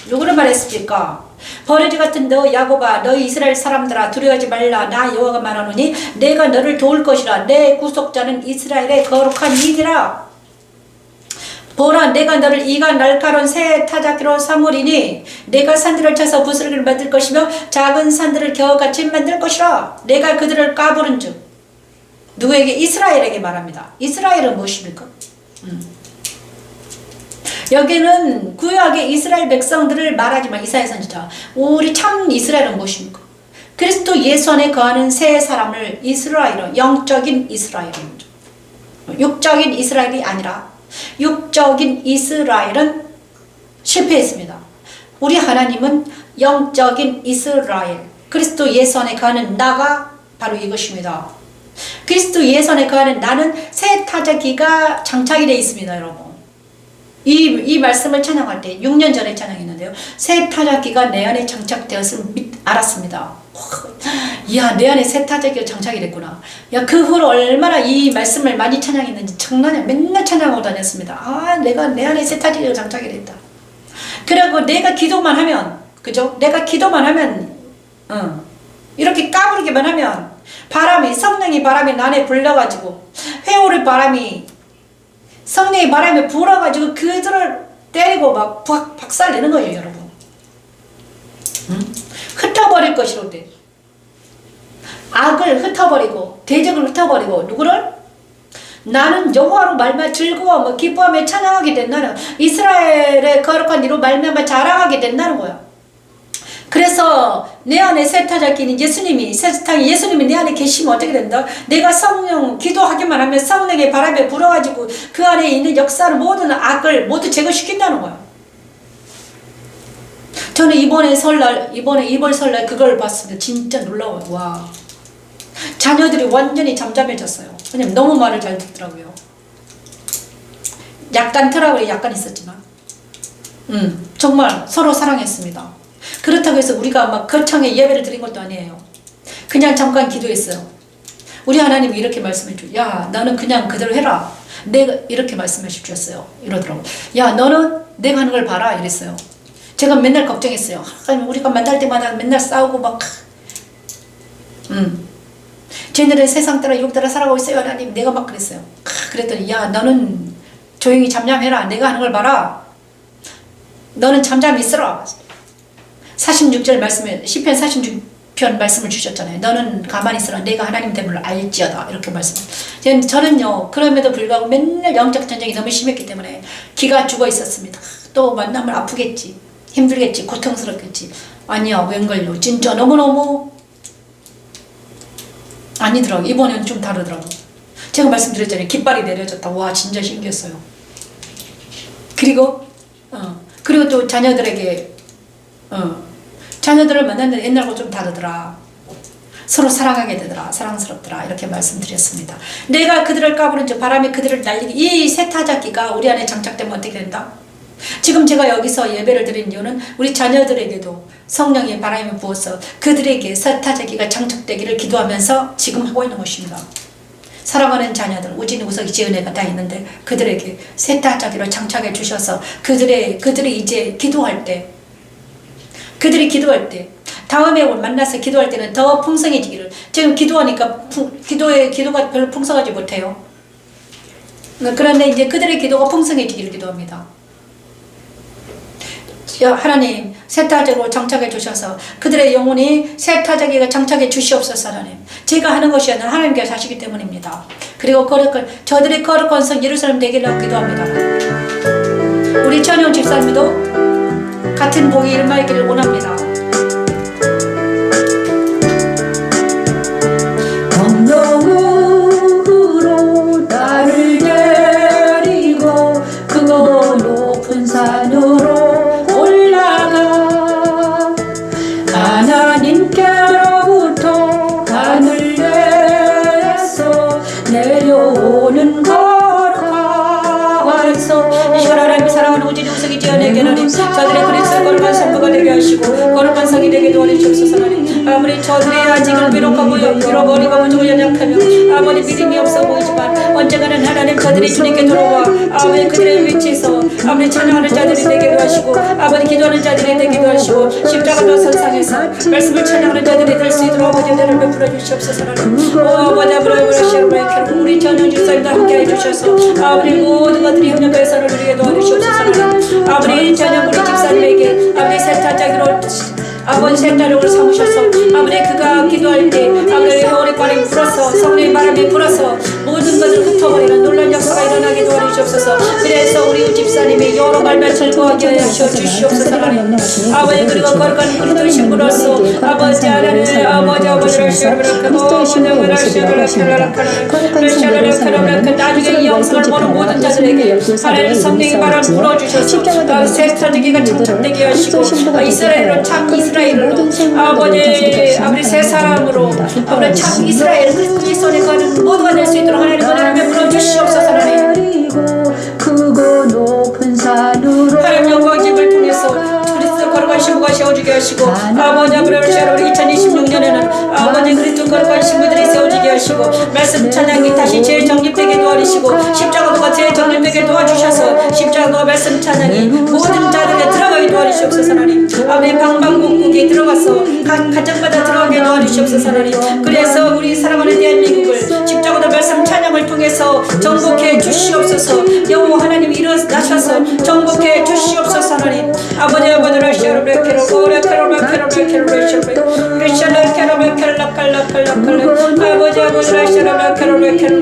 누구를 말했습니까? 버러지 같은 너 야곱아 너희 이스라엘 사람들아 두려워하지 말라 나 여호와가 말하노니 내가 너를 도울 것이라 내 구속자는 이스라엘의 거룩한 이니라. 보라 내가 너를 이가 날카로운 새 타자기로 삼으리니 내가 산들을 쳐서 부스러기를 만들 것이며 작은 산들을 겨우같이 만들 것이라. 내가 그들을 까부른즉 누구에게? 이스라엘에게 말합니다. 이스라엘은 무엇입니까? 여기는 구약의 이스라엘 백성들을 말하지만 이사야 선지자 우리 참 이스라엘은 무엇입니까? 그리스도 예수 안에 거하는 새 사람을 이스라엘은 영적인 이스라엘입니다. 육적인 이스라엘이 아니라 육적인 이스라엘은 실패했습니다. 우리 하나님은 영적인 이스라엘 그리스도 예수 안에 거하는 나가 바로 이것입니다. 그리스도 예수 안에 거하는 나는 새 타자기가 장착이 되어 있습니다. 여러분 이 말씀을 찬양할 때 6년 전에 찬양했는데요. 새 타자기가 내 안에 장착되었음을 알았습니다. 이야 내 안에 새 타자기가 장착이 됐구나. 야 그 후로 얼마나 이 말씀을 많이 찬양했는지 장난이 맨날 찬양하고 다녔습니다. 아 내가 내 안에 새 타자기가 장착이 됐다. 그리고 내가 기도만 하면 그죠? 내가 기도만 하면 이렇게 까부르기만 하면 성령의 바람이 내 안에 불러가지고 회오를 바람이 성령의 바람이 불어가지고 그들을 때리고 막 박살내는 거예요 여러분. 흩어버릴 것이로되 악을 흩어버리고 대적을 흩어버리고 누구를? 나는 여호와로 말미암아 즐거워 기뻐하며 찬양하게 된다는 이스라엘의 거룩한 이로 말미암아 자랑하게 된다는 거야. 그래서 내 안에 새 타자기는 예수님이 내 안에 계시면 어떻게 된다? 내가 성령 기도하기만 하면 성령의 바람에 불어가지고 그 안에 있는 역사를 모든 악을 모두 제거시킨다는 거야. 저는 이번 설날 그걸 봤습니다. 진짜 놀라워요. 와 자녀들이 완전히 잠잠해졌어요. 왜냐면 너무 말을 잘 듣더라고요. 약간 트러블이 약간 있었지만 정말 서로 사랑했습니다. 그렇다고 해서 우리가 막 거창하게 예배를 드린 것도 아니에요. 그냥 잠깐 기도했어요. 우리 하나님이 이렇게 말씀해 줘. 야 너는 그냥 그대로 해라. 내가 이렇게 말씀해 주셨어요. 이러더라고. 야 너는 내가 하는 걸 봐라 이랬어요. 제가 맨날 걱정했어요. 하나님 우리가 만날 때마다 맨날 싸우고 막 쟤네들 세상 따라 욕 따라 살아가고 있어요 하나님. 내가 막 그랬어요. 그랬더니 야 너는 조용히 잠잠해라. 내가 하는 걸 봐라. 너는 잠잠히 있어라. 46절 말씀에 시편 46편 말씀을 주셨잖아요. 너는 가만히 있어라. 내가 하나님 됨을 알지어다. 이렇게 말씀. 저는요 그럼에도 불구하고 맨날 영적 전쟁이 너무 심했기 때문에 기가 죽어 있었습니다. 또 만나면 아프겠지. 힘들겠지. 고통스럽겠지. 아니야 웬걸요. 진짜 너무너무 아니더라고. 이번에는 좀 다르더라고. 제가 말씀드렸잖아요. 깃발이 내려졌다. 와 진짜 신기했어요. 그리고 또 자녀들에게 자녀들을 만났는데 옛날하고 좀 다르더라. 서로 사랑하게 되더라. 사랑스럽더라. 이렇게 말씀드렸습니다. 내가 그들을 까부른즉 바람이 그들을 날리기. 이 새 타자기가 우리 안에 장착되면 어떻게 된다? 지금 제가 여기서 예배를 드린 이유는 우리 자녀들에게도 성령의 바람이 부어서 그들에게 새 타자기가 장착되기를 기도하면서 지금 하고 있는 것입니다. 사랑하는 자녀들, 우진이, 우석이, 지은애가 다 있는데 그들에게 새 타자기를 장착해 주셔서 그들이 이제 기도할 때 다음에 만나서 기도할 때는 더 풍성해지기를. 지금 기도하니까 기도가 별로 풍성하지 못해요. 그런데 이제 그들의 기도가 풍성해지기를 기도합니다. 하나님 새 타자기로 장착해 주셔서 그들의 영혼이 새 타자기가 장착해 주시옵소서. 하나님 제가 하는 것이 아니라 하나님께서 하시기 때문입니다. 그리고 저들의 거룩한 성 예루살렘 되기를 기도합니다. 우리 전용 집사님도 같은 복이 일어나기를 원합니다. 성령으로 나를 데리고 그 높은 산으로 올라가 하나님께로부터 하늘에서 내려오는 거룩한 성. 이 시간 하나님 사랑 사랑하는 우진이 우석이 지어내게 하나님 저들의 그리스도 거룩한 선부가 되게 하시고 거룩한 성이 되게 도와주시옵소서 하나님 아무리 저들의 아직은 비록하고 잃어버리고 무조건 연약하며 아무리 믿음이 없어 보이지만 언젠가는 하나님 저들이 주님께 돌아와 아버지 그들의 위치에서 아버지 찬양하는 자들이 되기도 하시고 아버지 기도하는 자들이 되기도 하시고 십자가도 선상에서 말씀을 찬양하는 자들이 될 수 있도록 아버지 은혜를 베풀어 주시옵소서 하나님 오 아버지 아브라브라시아브라이케로 우리 전영 집사님과 함께 해주셔서 아버지 모든 것들이 협력해서 우리에게 도와주시옵소서 하나님 아버지 전영 우리 집사님에게 아버지 세타자기로 아버지 세타력을 삼으셔서 아버지 그가 기도할 때 아버지 회오리 바람이 불어서 성령의 바람이 불어서 모든 것을 흩어버리는 놀란 역사가 일어나게 도와주시옵소서 그래서 우리 집사님의 여러 말만 즐거워하게 하셔 주시옵소서 하나님 아버지 그리고 거룩한 그리스도 신부로서 아버지 하나님 아버지를 나중에 이 영상을 보는 모든 자들에게 하나님 성령의 바람 불어주셔서 세타되기가 참되게 하시고 이스라엘로 참 이스라엘로 아버지 새 사람으로 아버지 참 이스라엘 그리스도의 거는 모두가 될 수 있도록 하나님 은혜를 베풀어 주시옵소서 하나님 하나님 영광집을 통해서 그리스도 거룩한 신부가 세워지게 하시고 아버지 아브라함 우리 2026년에는 아버지 그리스도 거룩한 신부들이 세워지게 하시고 말씀 찬양이 다시 재정립되게 도와주시고 십자가도가 재정립되게 도와주셔서 십자가도가 말씀 찬양이 모든 자들에 들어가게 도와주시옵소서 하나님 아버지 방방곡곡에 들어가서 각 가정마다 들어가게 도와주시옵소서 하나님 그래서 우리 사랑하는 대한민국을 십자가도 말씀 찬양을 통해서 정복해 주시옵소서 여호와 하나님 일어나셔서 정복해 주시옵소서 하나님 아버지 아버지를 샤르베케로 오레케로 베케로 아버지 아버지를 샤르베케로 오레케로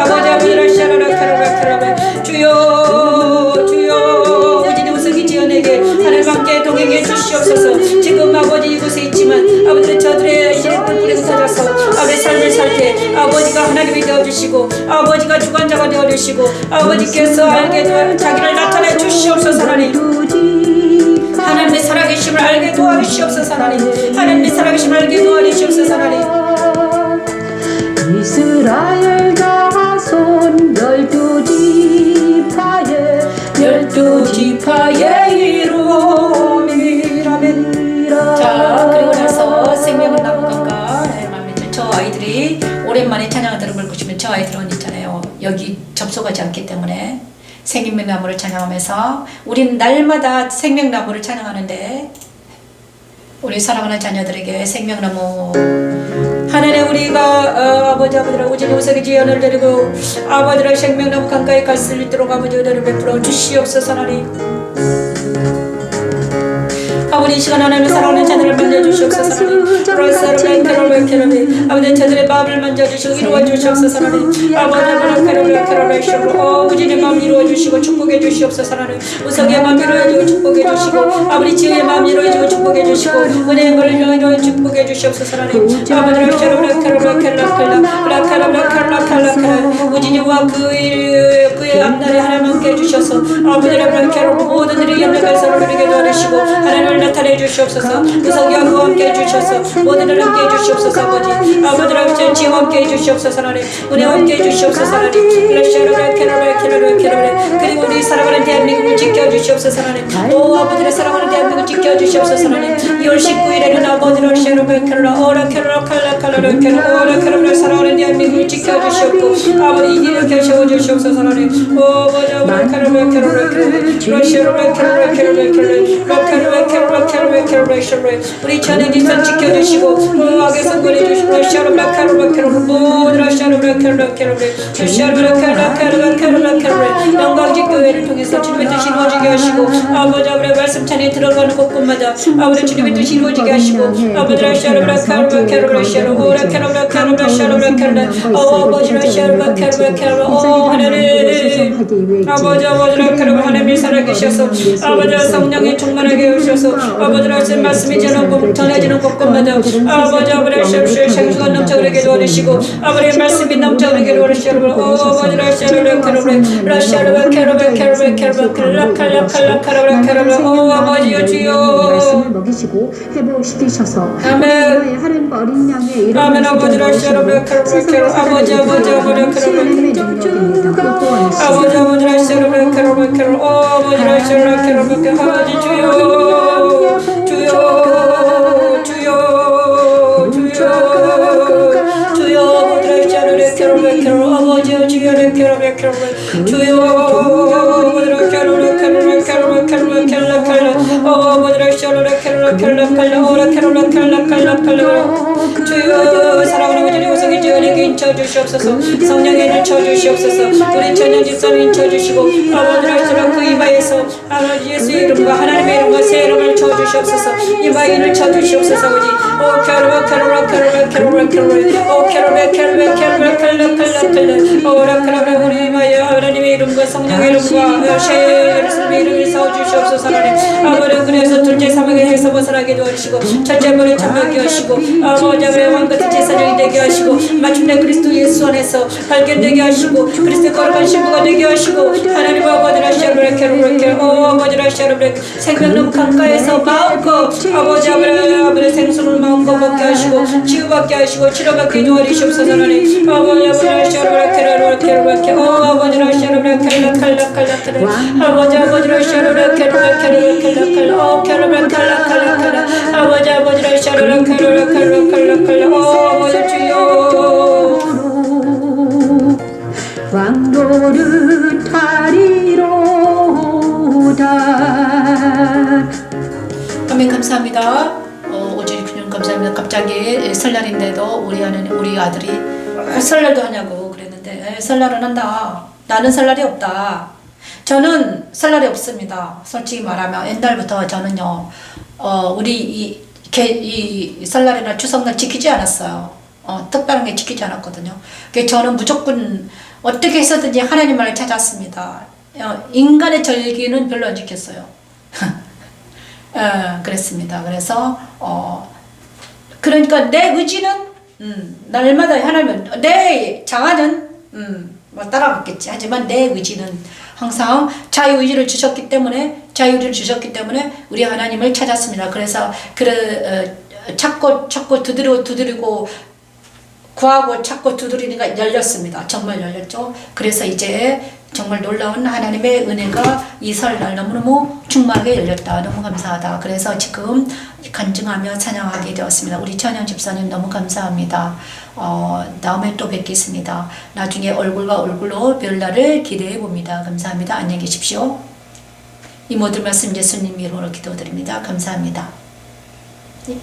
아버지 아버지를 샤르베케로 주여 주여 우진이 우석이 지어내게 하나님 함께 동행해 주시옵소서 지금 아버지 이곳에 있지만 아버지 저들의 이제 뿔뿔이 흩어져서 아버지 삶을 살 때 아버지가 하나님이 되어주시고 아버지가 주관자가 되어주시고 아버지께서 알게 자기를 나타내 주시옵소서 하나님 하나님의 살아계심을 알게 도와주시옵소서 하나님 하나님의 살아계심을 알게 도와주시옵소서 하나님 이스라엘 자손 12지파의 이름이라면 자 그리고 나서 생명을 나무던가 저 아이들이 오랜만에 찬양을 들은 걸 보시면 저 아이들은 있잖아요 여기 접속하지 않기 때문에 생명나무를 찬양하면서 우리는 날마다 생명나무를 찬양하는데 우리 사랑하는 자녀들에게 생명나무 하나님 우리가 아버지 아버지를 우진이 우석이 지연을 드리고 아버지를 생명나무 강가에 갈 수 있도록 아버지 은혜를 베풀어 주시옵소서 하나님 아버지 이 시간 하나님을 사랑하는 자들을 만져주시옵소서 하나님 아버지 저들의 마음을 만져주시고 이루어주시옵소서 하나님 아버지 우진의 마음 이루어주시고 축복해 주시옵소서 하나님 우석의 마음 이루어주고 축복해 주시고 아버지 지혜의 마음 이루어주고 축복해 주시고 은혜의 걸 이루어주고 축복해 주시옵소서 하나님 우진이와 그의 앞날에 하나님 함께 해주셔서 아버지를 모든 일이 연락해서 누리게 도와주시고 하나님을 나타내 주시옵소서 우석이와 그와 함께 해주셔서 모든 일을 함께 해주시옵소서 아버지를 지혜와 함께 해주시옵소서 하나님 은혜와 함께 해주시옵소서 하나님 그리고 우리 사랑하는 대한민국을 지켜주시옵소서 하나님 또 아버지를 사랑하는 대한민국을 지켜주시옵소서 하나님 2월 19일에는 아버지를 사랑하는 대한민국을 지켜주시옵고 아버지 이렇게 세워주시옵소서 하나님 우리 전행 집사 지켜주시고 악에서 구해주시고 영광직교회를 통해서 주님의 뜻이 이루어지게 하시고 아버지 아버지 말씀 찬에 들어가는 곳곳마다 아버지 주님의 뜻이 이루어지게 하시고 아버지 아버지를 하나님이 살아계셔서 아버지 성령이 충만하게 하셔서 아버지를 말씀이 전해지는 곳곳마다 아버지 생수가 넘쳐그래 우리에게 도와주시고 아버지의 말씀이 넘쳐 우리에게 도와주시고 아버지 라시아르 캐로베 라시아르 캐로베 캐로베 캐로베 칼라칼라칼라 캐로베 캐로베 아버지여 주여 말씀을 먹이시고 회복시키셔서 아멘. 하나님과 어린 양의 이름을 아멘. 아버지 라시아르 캐로베 캐로 아버지 아버지 아버지 캐로베 아버지 아버지 라시아르 캐로베 캐로 아버지 라시아르 캐로베 캐로 아버지 주여 주여 주여 주여 주여 아버지 라시아르 캐로베 캐로 아버지여 주여 캐로베 캐로 주여 아버지 라시아르 캐로베 캐로 캐로베 캐로 캐로 아버지 라시아르 캐로 캐로 캐로 오라 캐로 캐로 캐로 캐로 주여 사랑하는 아버지 우성이 주여에게 인쳐주시옵소서 성령에게 쳐주시옵소서 우리 천년 집사님 인쳐주시고 아버지 라시아르 그 이마에서 아버지 예수의 이름과 하나님의 이름과 새 이름을 쳐주시옵소서 이마에를 쳐주시옵소서 아버지 오 캐로베 캐로베 캐로베 캐로베 캐로베 오 캐로베 캐로베 캐로베 캐로 캐로 캐로 오라 캐로베 우리 이마에 하나님의 이름과 성령의 이름과 새 이름을 사주시옵소서 하나님 아버지 그래서 둘째 사망에서 벗어나게 도와주시고 첫째 머리 참여하게 하시고 아버지 아버지 왕같은 제사장이 되게 하시고 마침내 그리스도 예수 안에서 발견되게 하시고 그리스도의 거룩한 신부가 되게 하시고 하나님 아버지 라시아르 캐로베 아버지 라시아르 생명 강가에서 마음껏 아버지 아버지 생수를 마음껏 먹게 하시고 치유받게 하시고 치료받게 도와주시옵소서 하나님 아버지 라시아르 캐로베 아버지 라시아르 칼라칼라칼라 아버지 라시아르 캐로베 아버지 라시아르 캐로베 아버지 주여 왕도를 타리로다. 아멘. 감사합니다. 오직 그냥 감사합니다. 갑자기 설날인데도 우리 아들이 설날도 하냐고 그랬는데 설날은 한다. 나는 설날이 없다. 저는 설날이 없습니다. 솔직히 말하면 옛날부터 저는요 우리 이 설날이나 추석날 지키지 않았어요. 특별한 게 지키지 않았거든요. 그래서 저는 무조건 어떻게 해서든지 하나님만을 찾았습니다. 인간의 절기는 별로 안 지켰어요. 그랬습니다. 그래서 그러니까 내 의지는 날마다 하나님은 내 자아는 뭐 따라갔겠지. 하지만 내 의지는 항상 자유의지를 주셨기 때문에 우리 하나님을 찾았습니다. 그래서 찾고 두드리고 구하고 찾고 두드리니까 열렸습니다. 정말 열렸죠. 그래서 이제 정말 놀라운 하나님의 은혜가 이 설날 너무너무 충만하게 열렸다. 너무 감사하다. 그래서 지금 간증하며 찬양하게 되었습니다. 우리 천연 집사님 너무 감사합니다. 다음에 또 뵙겠습니다. 나중에 얼굴과 얼굴로 뵐 날을 기대해 봅니다. 감사합니다. 안녕히 계십시오. 이 모든 말씀 예수님 이름으로 기도드립니다. 감사합니다. 네.